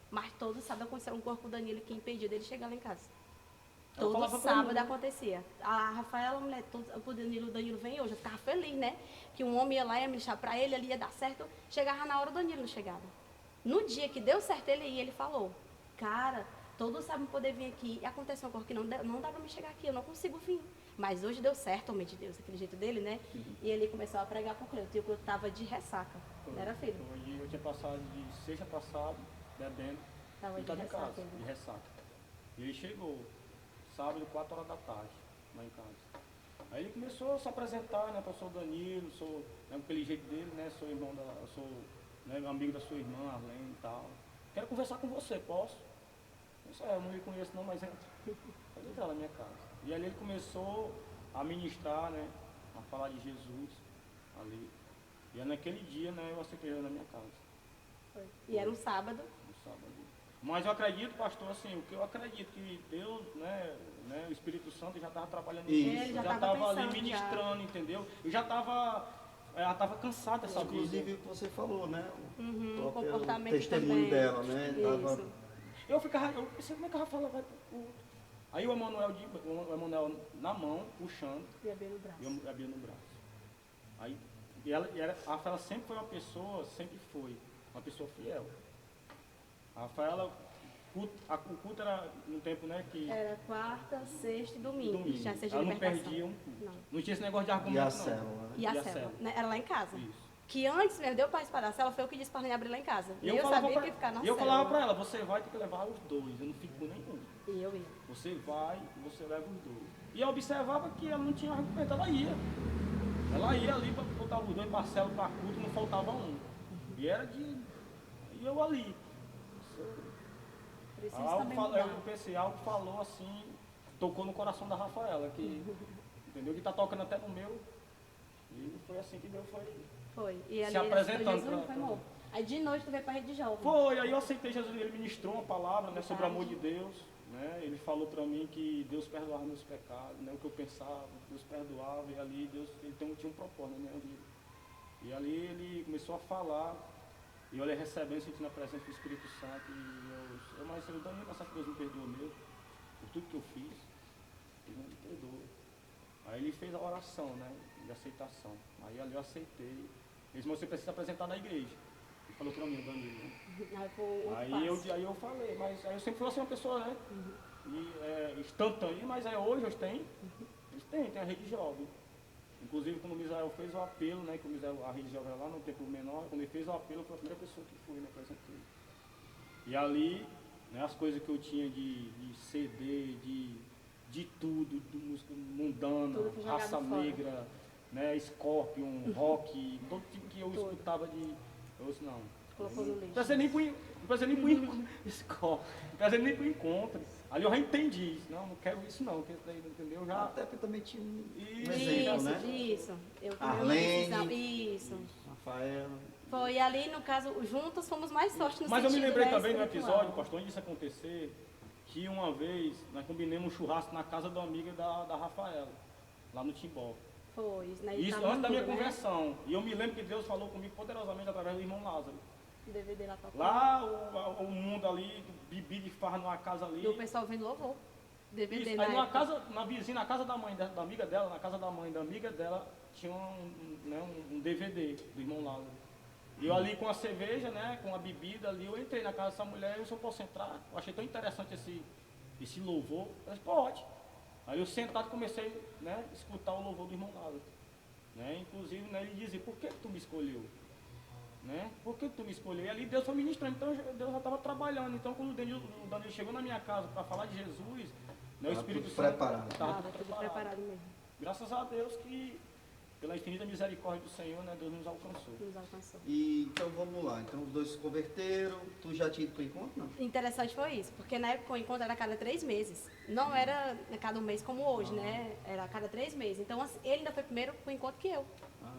Mas todo sábado aconteceu um corpo com o Danilo que impedia dele chegar lá em casa. Ela Todo falava pra sábado mim. acontecia. A Rafaela, a mulher, o Danilo vem hoje. Eu ficava feliz, né? Que um homem ia lá, ia me deixar pra ele, ali ia dar certo. Chegava na hora, o Danilo não chegava. No dia que deu certo ele ia, ele falou: cara, todos sabem poder vir aqui. E aconteceu uma coisa que não dá pra me chegar aqui, eu não consigo vir. Mas hoje deu certo, homem de Deus, aquele jeito dele, né? E ele começou a pregar pro Cleuto. E o Cleuto tava de ressaca, não era filho? E eu tinha passado de sexta pra sábado, bebendo. Tava Ele de tava em ressaca, casa, ele. de ressaca. E ele chegou, sábado, 4 horas da tarde, lá em casa. Aí ele começou a se apresentar, né? Eu sou o Danilo, sou, né, aquele jeito dele, né? Sou irmão da. Sou, né, amigo da sua irmã, Arlene e tal. Quero conversar com você, posso? Eu disse, eu não lhe conheço não, mas entra. Pode entrar na minha casa. E ali ele começou a ministrar, né? A falar de Jesus ali. E aí naquele dia, né, eu aceitei ele na minha casa, Foi. E era um sábado. no sábado. Mas eu acredito, pastor, assim, o que eu acredito que Deus, né, o Espírito Santo já estava trabalhando Isso. nisso, Ele já já estava tava ali pensando, ministrando, entendeu? Eu já estava cansado dessa vida. Inclusive o que você falou, né? Uhum, O o próprio comportamento testemunho também. dela, né? Isso. Eu pensei, como é que a Rafaela vai pro culto? Aí o Emanuel na mão, puxando, E a Bia no e braço. eu abria no braço. Aí, a Rafaela sempre foi uma pessoa, sempre foi uma pessoa fiel. A Rafaela, o culto era no tempo, né, que Era quarta, sexta e domingo. Tinha sexta ela de não libertação. perdia um culto. Não. Não tinha esse negócio de E argumento, a não. célula. E a célula, né? Era lá em casa. Isso. Que antes mesmo deu para espalhar a célula, foi o que disse para mim abrir lá em casa. E eu falava sabia pra- que ia ficar na e eu célula. falava pra ela, você vai ter que levar os dois, eu não fico com nenhum. E eu ia. Você vai e você leva os dois. E eu observava que ela não tinha argumento, ela ia. Ela ia ali para botar os dois parcelos para culto, não faltava um. E era de. E eu ali. Preciso Algo também falou, mudar. eu pensei, algo falou assim, tocou no coração da Rafaela, que, entendeu? Que tá tocando até no meu. E foi assim que Deus foi. Foi. E Se ali apresentando Jesus pra- foi morto. Aí de noite tu veio para a rede jovem. Foi, aí eu aceitei Jesus, ele ministrou uma palavra, né, sobre o amor de Deus, né? Ele falou para mim que Deus perdoava meus pecados, né? O que eu pensava, Deus perdoava, e ali Deus ele tinha um propósito na minha vida. E ali ele começou a falar, e eu recebendo, sentindo a presença do Espírito Santo, e mas eu também pensar que Deus me perdoa mesmo, por tudo que eu fiz, ele não me perdoa. Aí ele fez a oração, né, de aceitação. Aí ali eu aceitei. Ele disse, mas você precisa apresentar na igreja. Ele falou para mim, Danilo, né? Aí foi o outro Aí eu falei, mas aí eu sempre fui assim uma pessoa, né? E instantânea, mas aí hoje eles têm a rede jovem. Inclusive quando o Misael fez o apelo, né? Que o Misael, a rede jovem era lá no tempo menor, quando ele fez o apelo, foi a primeira pessoa que fui, né? Apresentei. E ali, né, as coisas que eu tinha de CD, de tudo, de música mundana, Tudo foi jogado raça fora. negra, né? Scorpion, rock, todo tipo que eu Tudo. escutava de. Eu disse, não. Colocou no lixo. Não precisa nem pro encontro. Não precisa nem pro encontro. Ali eu já entendi isso. Não quero isso não, que isso daí, entendeu? Já. Até porque também tinha um Isso, exemplo, Isso, né? isso. Eu tomei uma Arlene. decisão. Isso. Rafaela. Foi e ali, no caso, juntos fomos mais sorte no Mas eu me sentido, lembrei né, também do espiritual. episódio, pastor, antes disso acontecer, que uma vez nós combinamos um churrasco na casa da amiga da Rafaela, lá no Timbó. Foi, né? Isso tava antes da minha tudo, né? conversão. E eu me lembro que Deus falou comigo poderosamente através do irmão Lázaro. O DVD lá tocando. Lá o mundo ali, bebida e farra numa casa ali. E o pessoal vendo louvor. DVD Isso, na aí numa época. casa, na vizinha, na casa da mãe da amiga dela, na casa da mãe da amiga dela, tinha um DVD do irmão Lázaro. E eu ali com a cerveja, né, com a bebida ali, eu entrei na casa dessa mulher, eu só posso entrar. Eu achei tão interessante esse louvor. Eu disse, pode. Aí eu sentado comecei, né, a escutar o louvor do irmão Lázaro. Né? Inclusive, né, ele dizia, por que tu me escolheu? Né? Por que tu me escolheu? E ali Deus foi ministrando, então Deus já estava trabalhando. Então quando o Danilo chegou na minha casa para falar de Jesus, né, o Tava Espírito tudo Santo preparado. estava Tava tudo preparado mesmo. Graças a Deus que, pela infinita misericórdia do Senhor, né, Deus nos alcançou. Nos alcançou. E então vamos lá. Então os dois se converteram. Tu já tinha ido pro encontro? Não. Interessante foi isso, porque na época o encontro era a cada 3 meses. Não era a cada um mês como hoje, né? Era a cada 3 meses. Então assim, ele ainda foi primeiro pro encontro que eu. Ah,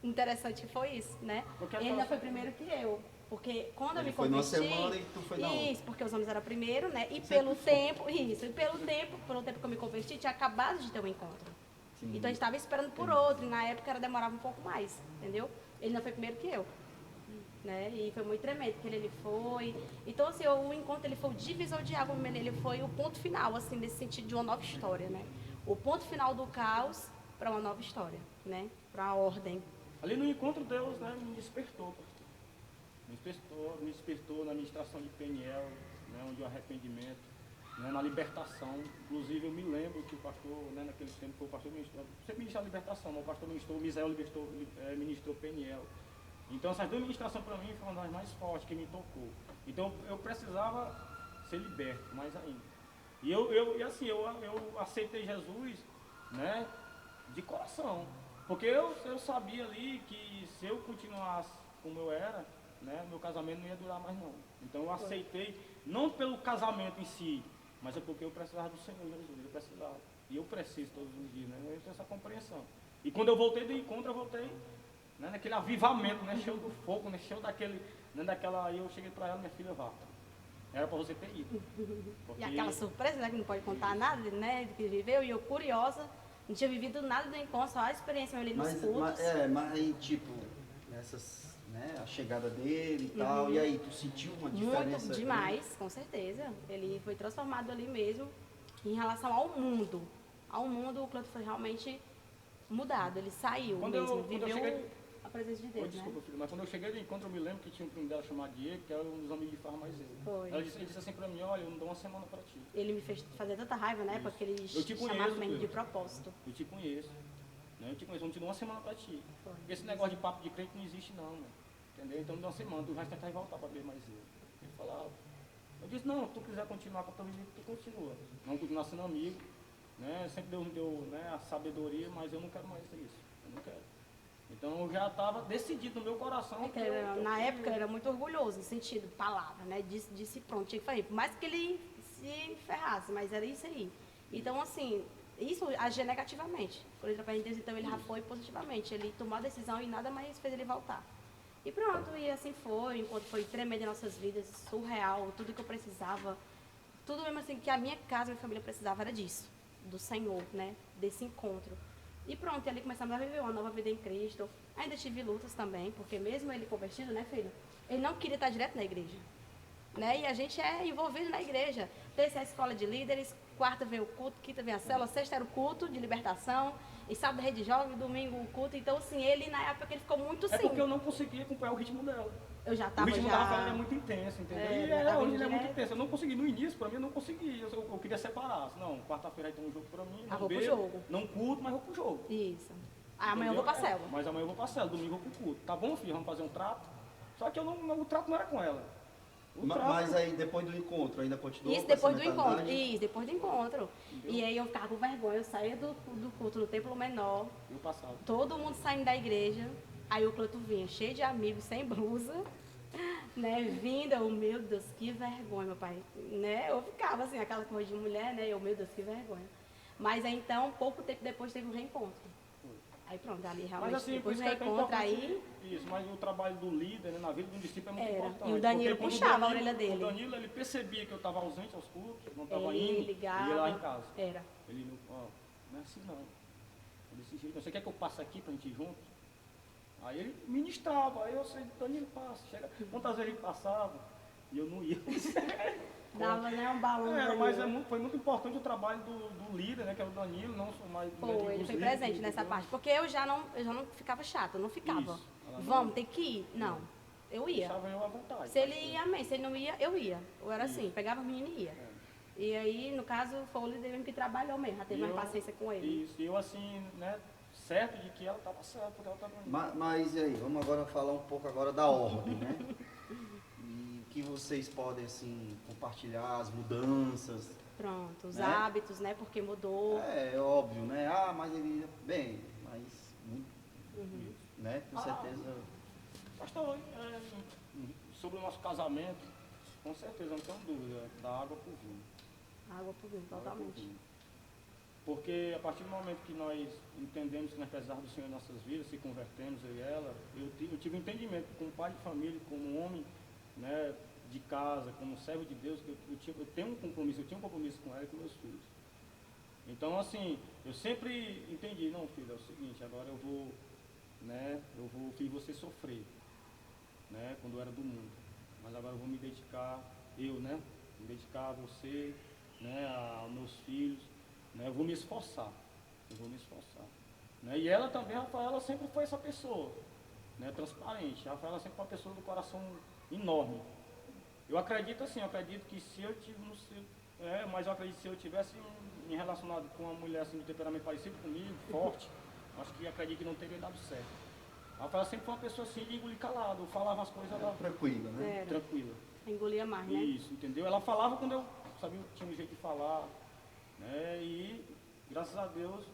Interessante foi isso, né? Porque Ele ainda foi primeiro que eu. Porque quando eu Ele me foi numa converti... semana e tu foi na outra. Isso, porque os homens eram primeiro, né? E Sempre pelo foi. tempo, isso, e pelo tempo que eu me converti, tinha acabado de ter um encontro. sim. Então a gente estava esperando por outro, e na época era demorava um pouco mais, entendeu? Ele ainda foi primeiro que eu. né? E foi muito tremendo, porque ele foi. Então, assim, o encontro ele foi o divisor de água, ele foi o ponto final, assim, nesse sentido de uma nova história, né? O ponto final do caos para uma nova história, né? Para a ordem. Ali no encontro, Deus, né, me despertou, pastor. Me despertou na ministração de Peniel, né, onde o arrependimento, né, na libertação. Inclusive, eu me lembro que o pastor, né, naquele tempo, foi o pastor ministrou, sempre ministrou a libertação, mas o pastor ministrou, o Misael ministrou Peniel. Então, essas duas ministrações para mim foram uma das mais fortes que me tocou. Então, eu precisava ser liberto, mais ainda. E eu aceitei Jesus, né, de coração. Porque eu sabia ali que se eu continuasse como eu era, né, meu casamento não ia durar mais não. Então eu aceitei, não pelo casamento em si, mas é porque eu precisava do Senhor Jesus, eu precisava. E eu preciso todos os dias, né? Eu tenho essa compreensão. E quando eu voltei do encontro, eu voltei, né, naquele avivamento, né, cheio do fogo, né, cheio daquele, né, daquela. Aí eu cheguei para ela, minha filha, vá. Era para você ter ido. Porque... E aquela surpresa, né, que não pode contar nada, né, do que viveu, e eu curiosa, não tinha vivido nada do encontro, só a experiência ali nos cultos. Mas aí, tipo, nessas, né, a chegada dele e tal, e aí, tu sentiu uma diferença? Muito, demais, com certeza. Ele foi transformado ali mesmo, em relação ao mundo. Ao mundo, o Cleuto foi realmente mudado, ele saiu viveu a presença de Deus, desculpa, né? filho, mas quando eu cheguei do encontro, eu me lembro que tinha um primo dela chamado Diego, que era um dos amigos de farra mais eu. Ele disse assim pra mim, olha, eu não dou uma semana pra ti. Ele me fez fazer tanta raiva, né? Porque ele chamava mesmo de propósito. Eu te conheço, né? Eu não te dou uma semana pra ti. Porque esse negócio de papo de crente não existe não, né? Entendeu? Então me dá uma semana, tu vai tentar voltar pra ver mais eu. Ele falava. Eu disse, não, se tu quiser continuar com a tua vida, tu continua. Vamos continuar sendo amigo, né? Sempre Deus me deu, né, a sabedoria, mas eu não quero mais isso. Eu não quero. Então eu já estava decidido no meu coração. Na época ele era muito orgulhoso, no sentido, palavra, né? Disse pronto, tinha que fazer. Por mais que ele se ferrasse, mas era isso aí. Então, assim, isso agia negativamente. Quando ele trabalhou em Deus, então ele já foi positivamente. Ele tomou a decisão e nada mais fez ele voltar. E pronto, e assim foi, enquanto foi tremendo em nossas vidas, surreal, tudo que eu precisava, tudo mesmo assim que a minha casa, minha família precisava era disso, do Senhor, né? Desse encontro. E pronto, e ali começamos a viver uma nova vida em Cristo. Ainda tive lutas também, porque mesmo ele convertido, né, filho? Ele não queria estar direto na igreja. Né? E a gente é envolvido na igreja. Terça é a escola de líderes, quarta vem o culto, quinta vem a célula, sexta era o culto de libertação, e sábado a rede jovem, domingo o culto. Então, assim, ele na época ele ficou muito sim. É porque eu não conseguia acompanhar o ritmo dela. Eu já estava. O ritmo da Rafaela é muito intenso, entendeu? Hoje ele é muito intenso. Eu não consegui, no início, pra mim, eu não conseguia. Eu queria separar. Não, quarta-feira vai ter um jogo pra mim. Vou pro jogo. Não culto, mas vou pro jogo. Isso. Amanhã eu vou pra célula. Mas amanhã eu vou pra célula, domingo eu vou pro culto. Tá bom, filho? Vamos fazer um trato. Só que o trato não era com ela. Mas aí depois do encontro ainda continuou? Isso, depois do encontro. Isso, depois do encontro. Entendeu? E aí eu ficava com vergonha. Eu saía do culto no templo menor. Eu passava. Todo mundo saindo da igreja. Aí o Cleuto vinha cheio de amigos, sem blusa. Né, vinda, meu Deus, que vergonha, meu pai, né, eu ficava assim, aquela coisa de mulher, né, meu Deus, que vergonha, mas aí então, pouco tempo depois teve um reencontro, aí pronto, ali realmente, mas, assim, depois do reencontro aí... Isso, mas o trabalho do líder, né, na vida do discípulo é muito importante. E o Danilo puxava a orelha dele. O Danilo, ele percebia que eu estava ausente aos cultos, não estava ele indo, ligava, ia lá em casa. Era. Ele, ó, não é assim não, desse jeito, você quer que eu passe aqui pra gente ir junto? Aí ele ministrava, aí eu sei, Danilo passa, chega. Quantas vezes ele passava e eu não ia. Dava, né, um balão. Mas foi muito importante o trabalho do líder, né, que é o Danilo, não sou mais... Ele foi presente nessa parte, porque eu já não ficava chata, eu não ficava. Vamos, tem que ir. Não, eu ia. Deixava eu à vontade. Se ele ia, amém. Se ele não ia, eu ia. Eu era assim, pegava a menina e ia. E aí, no caso, foi o líder mesmo que trabalhou mesmo, já teve mais paciência com ele. Isso, e eu assim, né... certo de que ela estava certa, porque ela estava... Mas e aí, vamos agora falar um pouco agora da ordem, né? E o que vocês podem, assim, compartilhar, as mudanças. Pronto, os né? hábitos, né? Porque mudou. É óbvio, né? Ah, mas ele... Bem, mas... Né? Com certeza... Pastor, sobre o nosso casamento, com certeza, não tenho dúvida, da água pro vinho. Água pro vinho, totalmente. Porque a partir do momento que nós entendemos que nós precisamos do Senhor em nossas vidas, se convertemos, eu e ela, eu tive um entendimento como pai de família, como homem, né, de casa, como servo de Deus, que eu tenho um compromisso, eu tinha um compromisso com ela e com meus filhos. Então, assim, eu sempre entendi, não, filho, é o seguinte, agora eu vou fiz você sofrer. né, quando eu era do mundo. Mas agora eu vou me dedicar, me dedicar a você, né, aos meus filhos, né, eu vou me esforçar, Né, e ela também, a Rafaela, sempre foi essa pessoa, né, transparente. A Rafaela sempre foi uma pessoa do coração enorme. Eu acredito que se eu tive, não sei, mas eu acredito que se eu tivesse me relacionado com uma mulher assim de temperamento parecido comigo, forte, acredito que não teria dado certo. A Rafaela sempre foi uma pessoa assim de engolir calado, eu falava as coisas ela tranquila, né? Tranquila. Engolia mais, né? Isso, entendeu? Ela falava quando eu sabia que tinha um jeito de falar, né? E graças a Deus,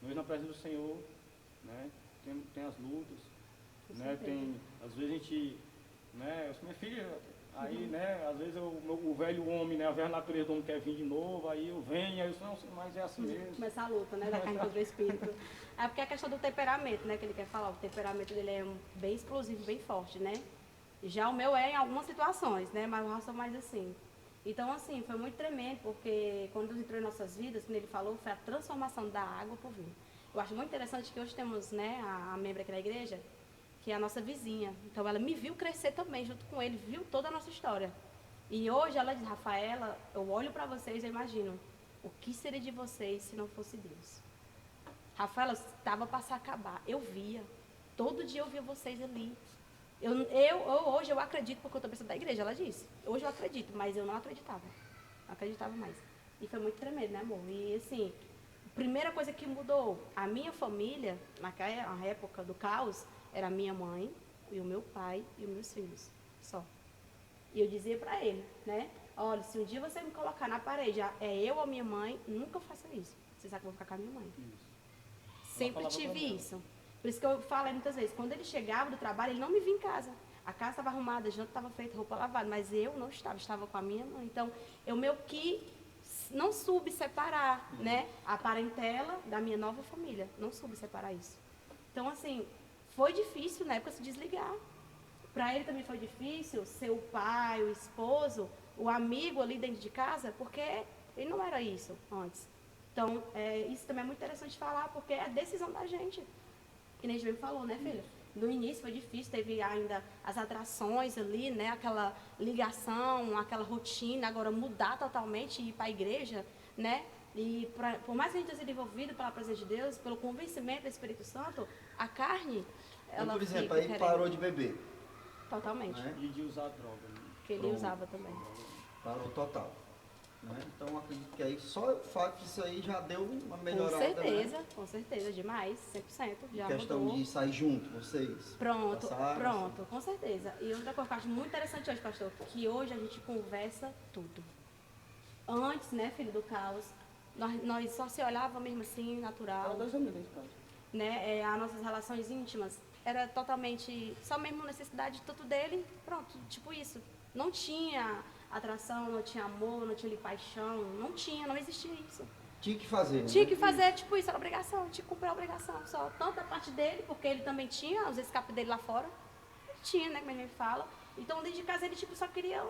nós na presença do Senhor, né? Tem as lutas, né? Tem, às vezes a gente, né? Eu sou minha filha, aí, né? Às vezes o velho homem, né? A velha natureza do homem quer vir de novo, aí eu venho, aí eu não, mas é assim mesmo. Começa a luta, né? Da carne contra o espírito. É porque a questão do temperamento, né? Que ele quer falar, o temperamento dele é bem explosivo, bem forte, né? Já o meu é em algumas situações, né? Mas o Rafa é mais assim. Então, assim, foi muito tremendo, porque quando Deus entrou em nossas vidas, como ele falou, foi a transformação da água para o vinho. Eu acho muito interessante que hoje temos, né, a membro aqui da igreja, que é a nossa vizinha. Então, ela me viu crescer também, junto com ele, viu toda a nossa história. E hoje ela diz, Rafaela, eu olho para vocês e imagino, o que seria de vocês se não fosse Deus? Rafaela, estava para se acabar. Eu via. Todo dia eu via vocês ali. Hoje eu acredito porque eu estou pensando da igreja, ela disse. Hoje eu acredito, mas eu não acreditava. Não acreditava mais. E foi muito tremendo, né, amor? E assim, a primeira coisa que mudou, a minha família, naquela época do caos, era a minha mãe, e o meu pai e os meus filhos. Só. E eu dizia para ele, né? Olha, se um dia você me colocar na parede, é eu ou minha mãe, nunca faça isso. Você sabe que eu vou ficar com a minha mãe. Sempre tive isso. Por isso que eu falei muitas vezes, quando ele chegava do trabalho, ele não me via em casa. A casa estava arrumada, a janta estava feita, roupa lavada, mas eu não estava com a minha mãe. Então, eu meio que não soube separar, né, a parentela da minha nova família. Não soube separar isso. Então, assim, foi difícil na época se desligar. Para ele também foi difícil ser o pai, o esposo, o amigo ali dentro de casa, porque ele não era isso antes. Então, isso também é muito interessante falar, porque é a decisão da gente. Que nem a gente mesmo falou, né, filha? No início foi difícil, teve ainda as atrações ali, né? Aquela ligação, aquela rotina, agora mudar totalmente e ir para a igreja, né? E por mais que a gente tenha sido envolvido pela presença de Deus, pelo convencimento do Espírito Santo, a carne, ela por exemplo, fica aí querendo. Parou de beber. Totalmente. Né? E de usar droga. Né? Que ele usava também. Parou total. Né? Então acredito que aí só o fato disso aí já deu uma melhorada. Com certeza, demais, 100%. Já questão mudou. de sair junto, vocês. Pronto, passaram, com certeza. E outra coisa que eu acho muito interessante hoje, pastor, que hoje a gente conversa tudo. Antes, né, filho do caos, nós só se olhava mesmo assim, natural. Era 2 amigos, cara. Né, as nossas relações íntimas era totalmente, só mesmo necessidade tanto dele, pronto, tipo isso. Não tinha atração, não tinha amor, não tinha paixão, não existia isso. Tinha que fazer. Tinha né? que fazer, tipo isso, era obrigação, tinha que cumprir a obrigação só. Tanto a parte dele, porque ele também tinha os escapes dele lá fora, ele tinha, né, como a gente fala. Então, dentro de casa, ele tipo só queria,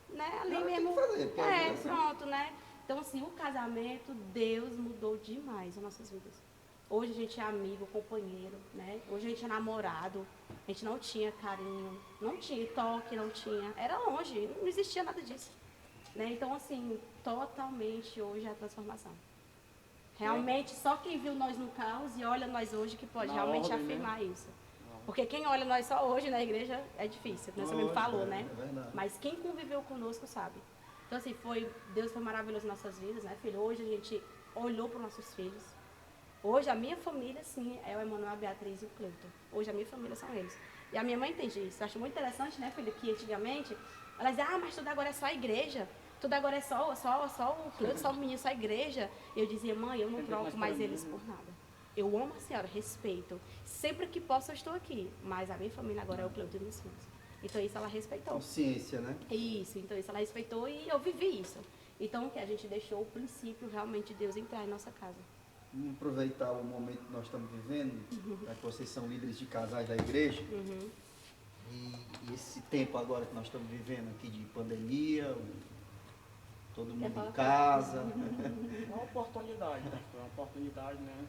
né, ali Não, mesmo. Tem que fazer, pronto, né. Então, assim, o casamento, Deus mudou demais as nossas vidas. Hoje a gente é amigo, companheiro, né? Hoje a gente é namorado, a gente não tinha carinho, não tinha toque, não tinha, era longe, não existia nada disso. Né? Então, assim, totalmente hoje é a transformação. Realmente, só quem viu nós no caos e olha nós hoje que pode realmente afirmar isso. Porque quem olha nós só hoje na igreja é difícil, como você mesmo falou, né? É verdade. Mas quem conviveu conosco sabe. Então, assim, Deus foi maravilhoso em nossas vidas, né, filho? Hoje a gente olhou para os nossos filhos. Hoje a minha família, sim, é o Emanuel, a Beatriz e o Cleuton. Hoje a minha família são eles. E a minha mãe entende isso. Eu acho muito interessante, né, filho, que antigamente, ela dizia, mas tudo agora é só a igreja. Tudo agora é só o Cleuton, só o menino, só a igreja. E eu dizia, mãe, eu não troco mais eles por nada. Eu amo a senhora, respeito. Sempre que posso eu estou aqui. Mas a minha família agora é o Cleuton e meus filhos. Então isso ela respeitou. Consciência, né? Isso, então isso ela respeitou e eu vivi isso. Então que a gente deixou o princípio realmente de Deus entrar em nossa casa. Vamos aproveitar o momento que nós estamos vivendo, já que vocês são líderes de casais da igreja. E esse tempo agora que nós estamos vivendo aqui de pandemia, todo mundo em casa. É uma oportunidade, né? Foi uma oportunidade, né?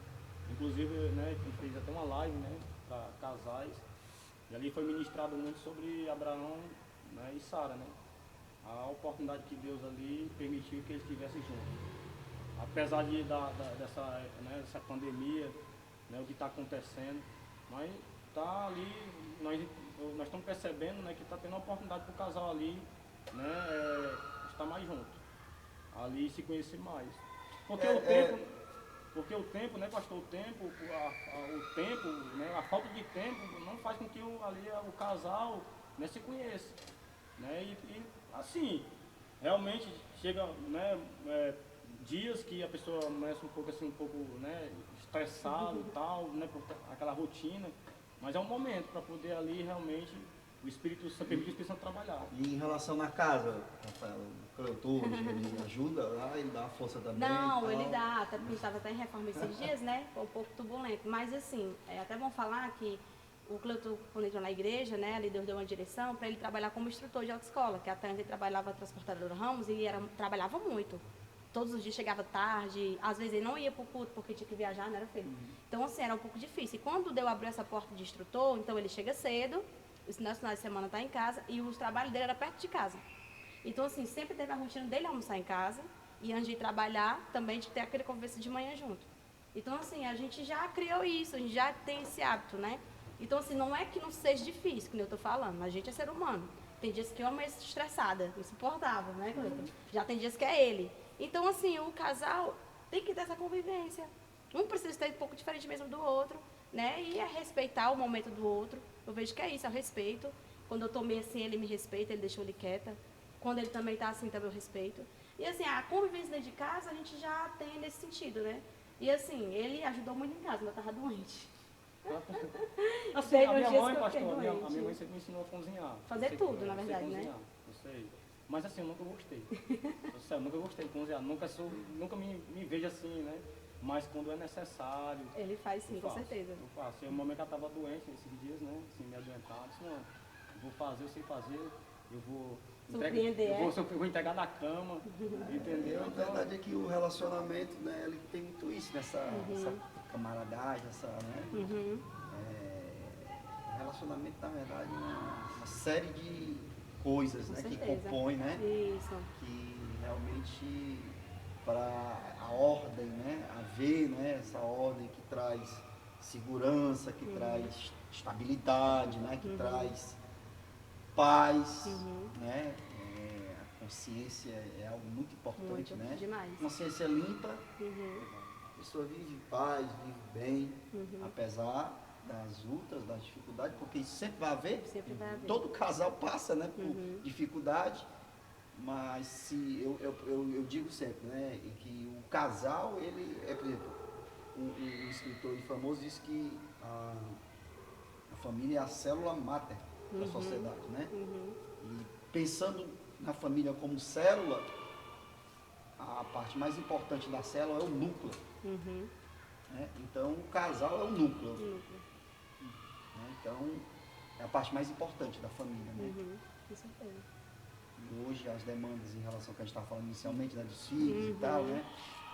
Inclusive, né, a gente fez até uma live, né, para casais, E ali foi ministrado muito sobre Abraão, né, e Sara, né? A oportunidade que Deus ali permitiu que eles estivessem juntos. Apesar dessa pandemia, né, o que está acontecendo, mas está ali, nós estamos percebendo, né, que está tendo a oportunidade para o casal ali, né, estar mais junto, ali se conhecer mais. Porque porque o tempo, né, pastor, o tempo, né, a falta de tempo não faz com que o casal, né, se conheça. Né, e assim, realmente chega, né, dias que a pessoa começa um pouco, né, estressado e tal, né, por aquela rotina, mas é um momento para poder ali realmente o Espírito Santo trabalhar. E em relação na casa, Rafael, o Cleutor, ele ajuda lá, ele dá força também? Não, ele dá, até porque estava até em reforma esses dias, né? Foi um pouco turbulento. Mas assim, é até bom falar que o Cleutor, quando entrou na igreja, né, ali Deus deu uma direção para ele trabalhar como instrutor de autoescola, que até antes ele trabalhava transportador Ramos e trabalhava muito. Todos os dias chegava tarde, às vezes ele não ia para o culto porque tinha que viajar, não era filho. Então assim, era um pouco difícil. E quando Deus abriu essa porta de instrutor, então ele chega cedo, os finais de semana está em casa e os trabalhos dele era perto de casa. Então assim, sempre teve a rotina dele almoçar em casa e antes de trabalhar também de ter aquele conversa de manhã junto. Então assim, a gente já criou isso, a gente já tem esse hábito, né? Então assim, não é que não seja difícil, como eu estou falando, a gente é ser humano. Tem dias que eu amo estressada, insuportável, né, Cleiton? Já tem dias que é ele. Então assim, o casal tem que ter essa convivência. Um precisa ter um pouco diferente mesmo do outro, né? E é respeitar o momento do outro. Eu vejo que é isso, é o respeito. Quando eu tô meio assim, ele me respeita, ele deixou ele quieta. Quando ele também tá assim, também eu respeito. E assim, a convivência dentro de casa a gente já tem nesse sentido, né? E assim, ele ajudou muito em casa, mas eu tava doente. Assim, a minha mãe, pastor, a minha mãe sempre me ensinou a cozinhar. Fazer tudo, na verdade, né? Eu sei. Mas assim, eu nunca gostei. Eu nunca gostei de cozinhar, nunca me vejo assim, né? Mas quando é necessário. Ele faz sim, com certeza. Eu faço. No momento que ela estava doente, esses dias, né? Assim, me adoentado, disse, não, eu vou fazer, eu sei fazer, eu vou. Eu vou entregar na cama, entendeu? A verdade é que o relacionamento, né, ele tem muito isso, essa camaradagem, né? O relacionamento, na verdade, é uma série de coisas, né, que compõem, né? Isso. Que realmente para a ordem, né, haver, né, essa ordem que traz segurança, que traz estabilidade, né, que traz paz, né? A consciência é algo muito importante, né? Demais. Consciência limpa, a pessoa vive em paz, vive bem, apesar das lutas, das dificuldades, porque isso sempre vai haver. Sempre vai haver. Todo casal passa, né, por dificuldade, mas se eu digo sempre, né, que o casal, ele é, por exemplo, um escritor famoso diz que a família é a célula máter da sociedade, né? E pensando na família como célula, a parte mais importante da célula é o núcleo. Né? Então, o casal é o núcleo. Né? Então, é a parte mais importante da família. Né? Com certeza. E hoje, as demandas em relação ao que a gente estava falando inicialmente, né, dos filhos e tal, né,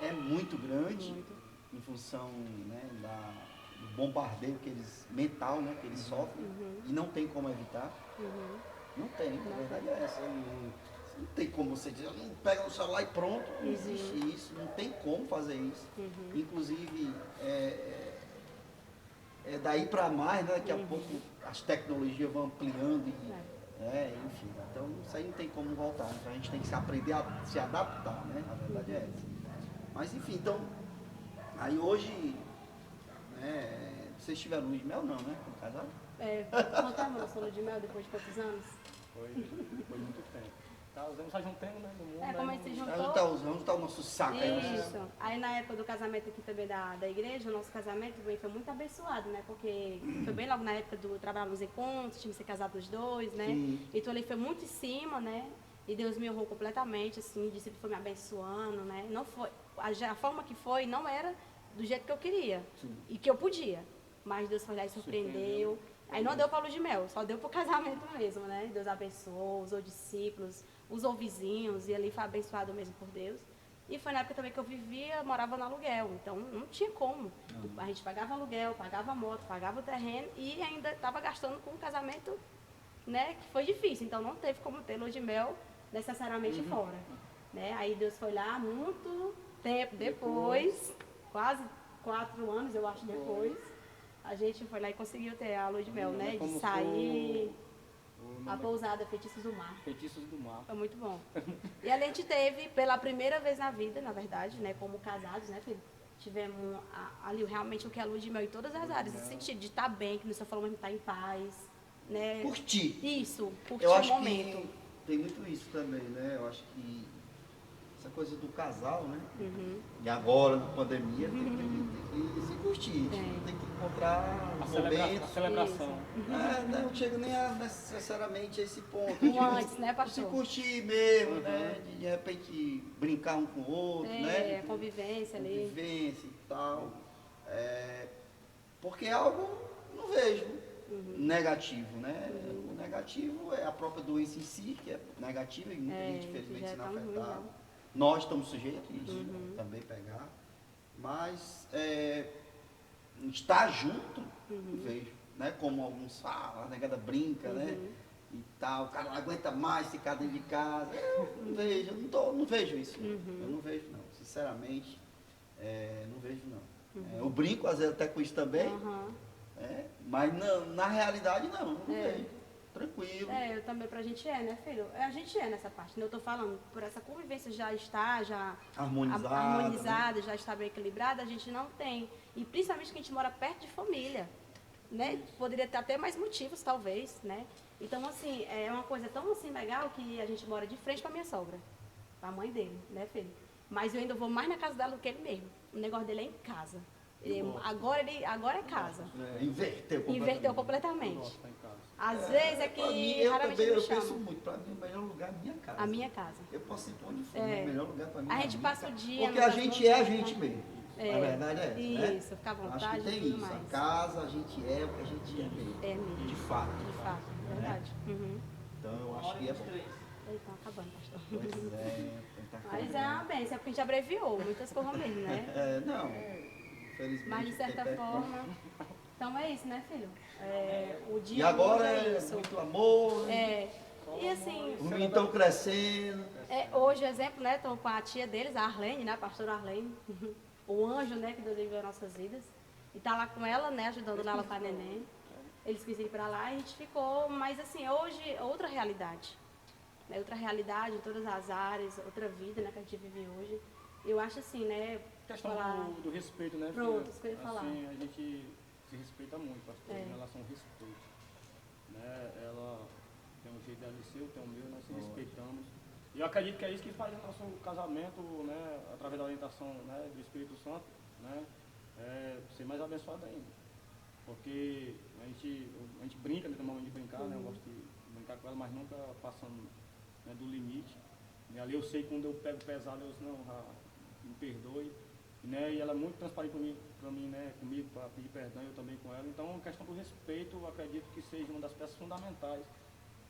é muito grande em função, né, do bombardeio mental, né, que eles sofrem e não tem como evitar. Não tem, a verdade é essa. Não tem como você dizer, pega o celular e pronto, não existe isso, não tem como fazer isso. Inclusive, daí para mais, né, daqui a pouco as tecnologias vão ampliando enfim, então isso aí não tem como voltar, então a gente tem que aprender a se adaptar, né, a verdade é essa. Mas enfim, então, aí hoje, né, vocês tiveram lua de mel não, né, como casal? Quanto é, mano, lua de mel depois de quantos anos? Foi muito tempo. Casamos, só juntando, né, no mundo. Como a gente se juntou. Vamos dar o nosso saco aí. Isso. Aí na época do casamento aqui também da igreja, o nosso casamento também foi muito abençoado, né? Porque foi bem logo na época do trabalho nos encontros, tínhamos que ser casados os dois, né? Então ele foi muito em cima, né? E Deus me honrou completamente, assim, o discípulo foi me abençoando, né? Não foi, a forma que foi não era do jeito que eu queria e que eu podia. Mas Deus foi lá e surpreendeu. Aí não deu para lua de mel, só deu para o casamento mesmo, né? Deus abençoou, usou discípulos, usou vizinhos, e ali foi abençoado mesmo por Deus. E foi na época também que eu vivia, morava no aluguel, então não tinha como. A gente pagava aluguel, pagava moto, pagava o terreno e ainda estava gastando com um casamento, né, que foi difícil. Então não teve como ter lua de mel necessariamente fora. Né? Aí Deus foi lá muito tempo depois, quase 4 anos eu acho depois, a gente foi lá e conseguiu ter a lua de mel, né? De Como sair o a nome pousada Feitiços do Mar. Feitiços do Mar. Foi muito bom. E a gente teve, pela primeira vez na vida, na verdade, né, como casados, né, filho? Tivemos ali realmente o que é a lua de mel em todas as áreas, no sentido de estar bem, que você falou mesmo, estar em paz, né? Curtir. Isso, curtir Eu o acho momento. que tem muito isso também, né? Eu acho que essa coisa do casal, né? E agora, na pandemia, tem que se curtir. Tem que encontrar A momentos. celebração. Não chega nem necessariamente a esse ponto. Um de antes, né, Se pastor? curtir mesmo, né? De repente brincar um com o outro, né? A convivência ali. Convivência e tal. Porque é algo, não vejo, negativo, né? O negativo é a própria doença em si, que é negativa e muita gente, infelizmente, já sendo tá ruim, afetada. né? Nós estamos sujeitos a isso também pegar. Mas estar junto, não vejo. Né? Como alguns falam, a negada brinca, né? E tal, o cara não aguenta mais ficar dentro de casa. Eu não vejo, não vejo isso. Eu não vejo não, sinceramente, não vejo não. Eu brinco às vezes até com isso também, mas na realidade não vejo. Tranquilo. Eu também, pra gente né, filho? A gente nessa parte, né? Eu tô falando, por essa convivência já harmonizada, Né? já está bem equilibrada, a gente não tem. E principalmente que a gente mora perto de família, né? Poderia ter até mais motivos, talvez, né? Então, assim, é uma coisa tão assim legal que a gente mora de frente pra minha sogra, pra mãe dele, né, filho? Mas eu ainda vou mais na casa dela do que ele mesmo. O negócio dele é em casa. Agora é casa. Inverteu completamente. Às vezes é que eu raramente também, me eu chama. penso muito, para mim o melhor lugar é a minha casa. A minha casa. Eu posso ir para onde for, o melhor lugar para mim A é gente minha passa o casa. dia Porque no a gente é a gente mesmo. A verdade é essa, né? Isso, ficar à Acho vontade que e tem tudo isso. mais. A casa, a gente é o que a gente é mesmo. É mesmo. De fato. De fato, verdade. Então eu acho que é bom. Estão acabando, pastor. Pois é, tentar Mas é uma bênção, é porque a gente abreviou muitas coisas mesmo, né? não, infelizmente. Mas de certa forma. Então é isso, né, filho? O dia E agora hoje é isso. muito amor. E assim, Os meninos estão crescendo. hoje, exemplo, né? Estou com a tia deles, a Arlene, né? A pastora Arlene. O anjo, né? Que Deus enviou em nossas vidas. E tá lá com ela, né? Ajudando ela com a neném. Eles quis ir pra lá e a gente ficou. Mas assim, hoje é outra realidade. Né? Outra realidade em todas as áreas, outra vida, né? Que a gente vive hoje. Eu acho assim, né? Questão falar... do respeito, né? Pronto, isso que eu ia falar. Assim, a gente se respeita muito, pastor, em relação ao respeito. Né? Ela tem um jeito dela de ser, eu tenho o meu, nós se respeitamos. E eu acredito que é isso que faz o nosso casamento, né? Através da orientação, né? Do Espírito Santo, né? Ser mais abençoado ainda. Porque a gente brinca, né? Tem uma mãe de brincar, né? Eu gosto de brincar com ela, mas nunca passando, né, do limite. E ali eu sei quando eu pego pesado, eu não, me perdoe. Né? E ela é muito transparente para mim, né? Comigo, para pedir perdão, eu também com ela. Então, a questão do respeito, eu acredito que seja uma das peças fundamentais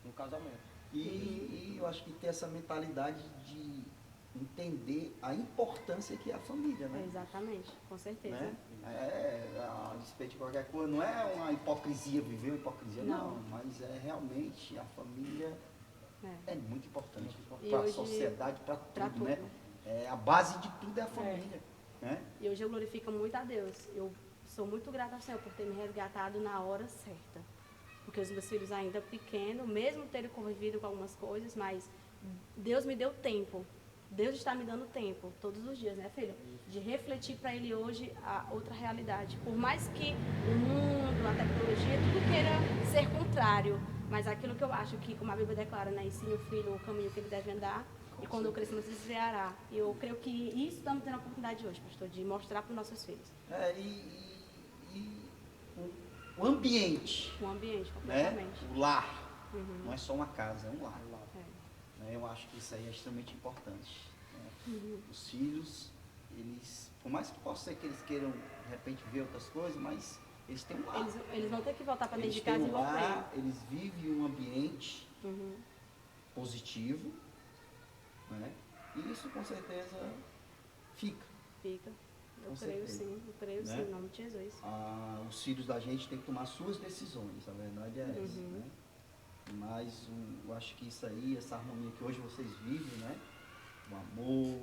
no casamento. E eu acho que ter essa mentalidade de entender a importância que é a família, né? Exatamente, com certeza. Né? A despeito de qualquer coisa, não é uma hipocrisia, viver uma hipocrisia, não. Mas é realmente a família é muito importante para a sociedade, para tudo, né? A base de tudo é a família. Né? E hoje eu glorifico muito a Deus. Eu sou muito grata ao Senhor por ter me resgatado na hora certa. Porque os meus filhos ainda pequenos, mesmo terem convivido com algumas coisas, mas Deus me deu tempo. Deus está me dando tempo, todos os dias, né, filho? De refletir para ele hoje a outra realidade. Por mais que o mundo, a tecnologia, tudo queira ser contrário, mas aquilo que eu acho que, como a Bíblia declara, né, ensine o filho o caminho que ele deve andar, e quando eu crescer não se desviará. E eu creio que isso estamos tendo a oportunidade hoje, pastor, de mostrar para os nossos filhos. O ambiente. O ambiente, completamente. Né? O lar. Não é só uma casa, é um lar. Né? Eu acho que isso aí é extremamente importante. Né? Os filhos, eles, por mais que possa ser que eles queiram, de repente, ver outras coisas, mas eles têm um lar. Eles vão ter que voltar para dentro de casa e vão ver. Eles vivem um ambiente positivo. Né? E isso, com certeza, fica. Fica. Eu Com creio certeza. sim, eu creio Né? sim, em nome de Jesus. Os filhos da gente têm que tomar suas decisões, a verdade é essa, Uhum. né? Mas eu acho que isso aí, essa harmonia que hoje vocês vivem, né? O amor,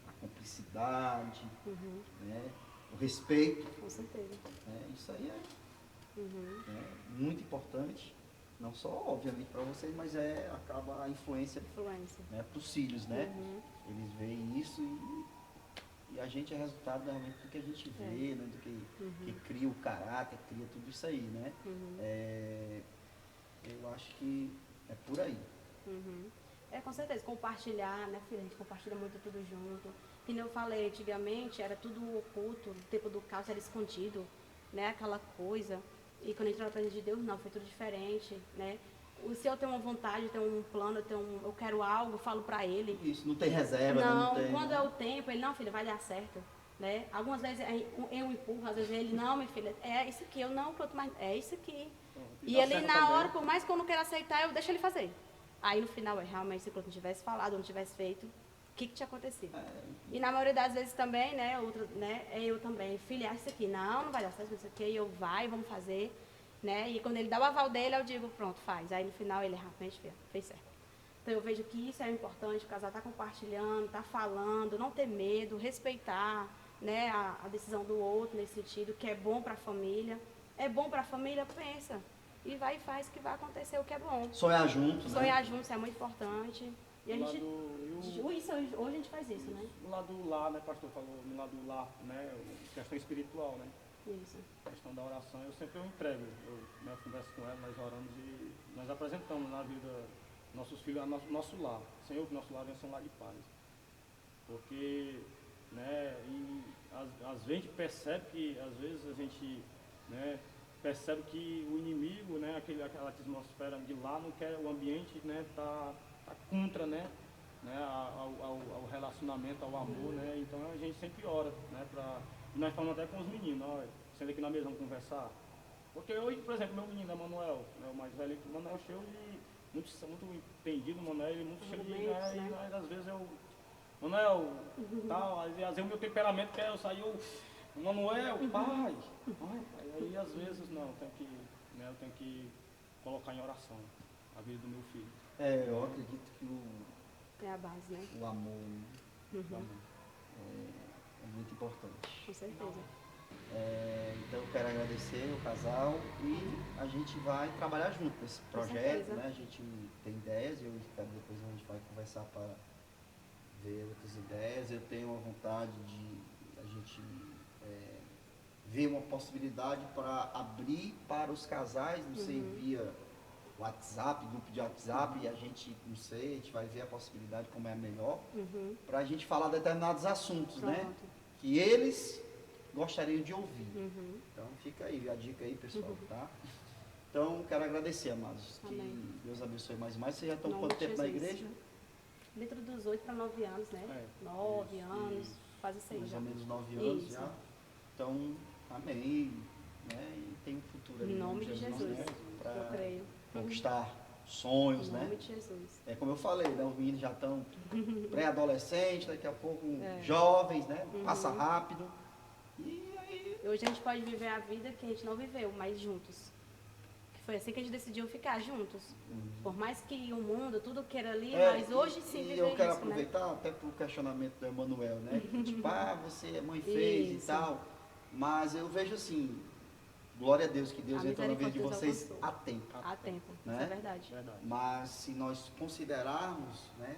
a cumplicidade, Uhum. né? O respeito, Com certeza. né? Isso aí é, Uhum. né, muito importante, não só obviamente para vocês, mas acaba a influência, Influência. né, para os filhos, né? Uhum. Eles veem isso e a gente é resultado realmente do que a gente vê, né? Do que cria o caráter, cria tudo isso aí, né? Uhum. Eu acho que é por aí. Uhum. Com certeza, compartilhar, né, filha? A gente compartilha muito tudo junto. Que nem eu falei, antigamente era tudo oculto, no tempo do caos era escondido, né? Aquela coisa. E quando entrou na presença de Deus, não, foi tudo diferente, né? Se eu tenho uma vontade, eu tenho um plano, eu quero algo, eu falo pra ele. Isso, não tem reserva, né? Não, Não tem, quando né? é o tempo, ele, não, filha, vai dar certo. Né? Algumas vezes eu empurro, às vezes ele, não, minha filha, é isso aqui, eu não, pronto, mas é isso aqui. E dá ele, certo na também. hora, por mais que eu não queira aceitar, eu deixo ele fazer. Aí no final, realmente, se eu não tivesse falado, não tivesse feito, o que tinha acontecido? E na maioria das vezes também, né, eu também, filha, isso aqui, não vai dar certo, isso aqui, eu vamos fazer. Né? E quando ele dá o aval dele, eu digo, pronto, faz. Aí no final ele realmente fez certo. Então eu vejo que isso é importante, o casal tá compartilhando, tá falando, não ter medo, respeitar, né, a decisão do outro nesse sentido, que é bom para a família. É bom para a família, pensa. E vai e faz que vai acontecer o que é bom. Sonhar junto, né? Sonhar juntos é muito importante. E a Do gente. Hoje a gente faz isso, né? No lado do lar, né, pastor falou, no lado do lar, né, questão espiritual, né, Isso. questão da oração, eu sempre entrego, eu converso com ela, nós oramos e nós apresentamos na vida nossos filhos, nosso lar, Senhor, que nosso lar venha ser um lar de paz, porque, né, e às vezes a gente percebe que, às vezes a gente, né, percebe que o inimigo, né, aquela atmosfera de lá não quer, o ambiente, né, tá contra, né, ao relacionamento, ao amor, né? Então a gente sempre ora, né? E nós falamos até com os meninos, ó, sendo aqui na mesa, vamos conversar. Porque hoje, por exemplo, meu menino, Emanuel, né, o mais velho, o Manuel cheio de, muito entendido, o Manuel, ele muito cheio de, Argumentos, né? e nós, às vezes Manuel, tal, às vezes o meu temperamento quer eu sair, Manuel, pai, aí às vezes não, eu tenho que colocar em oração a vida do meu filho. Eu acredito que É a base, né? o amor Uhum. é muito importante. Com certeza. Então eu quero agradecer o casal e a gente vai trabalhar junto nesse projeto, certeza. né? A gente tem ideias, eu e o Ricardo depois a gente vai conversar para ver outras ideias. Eu tenho a vontade de a gente ver uma possibilidade para abrir para os casais, não sei, via WhatsApp, grupo de WhatsApp, e a gente, não sei, a gente vai ver a possibilidade como é a melhor, Uhum. para a gente falar determinados assuntos, né? Pronto. Que eles gostariam de ouvir. Uhum. Então fica aí a dica aí, pessoal, tá? Então quero agradecer, amados. Amém. Que Deus abençoe mais e mais. Vocês já estão Em nome quanto de tempo na Jesus. igreja? Dentro dos 8 para 9 anos, né? 9 anos, quase 6 Mais já. ou menos 9 anos Isso. já. Então, amém. Né? E tem um futuro ali. Em nome de Jesus. Né? Eu Para creio. conquistar sonhos, Em né? nome de Jesus. É como eu falei, né? Os meninos já estão pré-adolescentes, daqui a pouco É. jovens, né? Passa rápido. E aí, Hoje a gente pode viver a vida que a gente não viveu, mas juntos. Que foi assim que a gente decidiu ficar juntos. Por mais que o mundo, tudo queira ali, mas hoje sim e viver eu quero isso, né? aproveitar até pro questionamento do Emanuel, né? Tipo, você, a mãe fez Isso. e tal. Mas eu vejo assim, glória a Deus que Deus A entrou na vida de misericórdia vocês alcançou. a tempo. Há tempo, Né? isso é verdade. Verdade. Mas se nós considerarmos, né?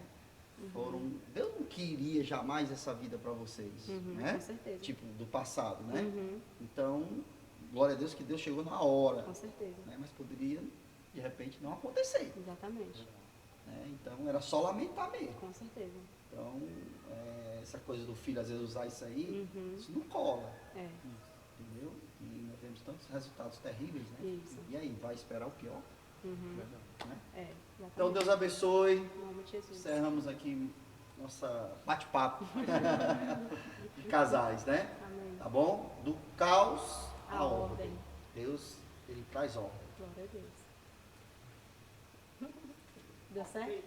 Deus não queria jamais essa vida para vocês, né? Com certeza. Tipo, do passado, né? Uhum, Então, glória a Deus que Deus chegou na hora, com certeza. né? Mas poderia, de repente, não acontecer, Exatamente. né? Então, era só lamentar mesmo. Com certeza. Então, essa coisa do filho, às vezes, usar isso aí, Uhum. isso não cola, É. entendeu? E nós vemos tantos resultados terríveis, né? Isso. E aí, vai esperar o pior, Uhum. Verdade. né? É, exatamente. Então, Deus abençoe. Em nome de Jesus. Encerramos aqui nossa bate-papo de casais, né? Amém. Tá bom? Do caos à A ordem. ordem. Deus, ele traz ordem. Glória a Deus. Deu certo?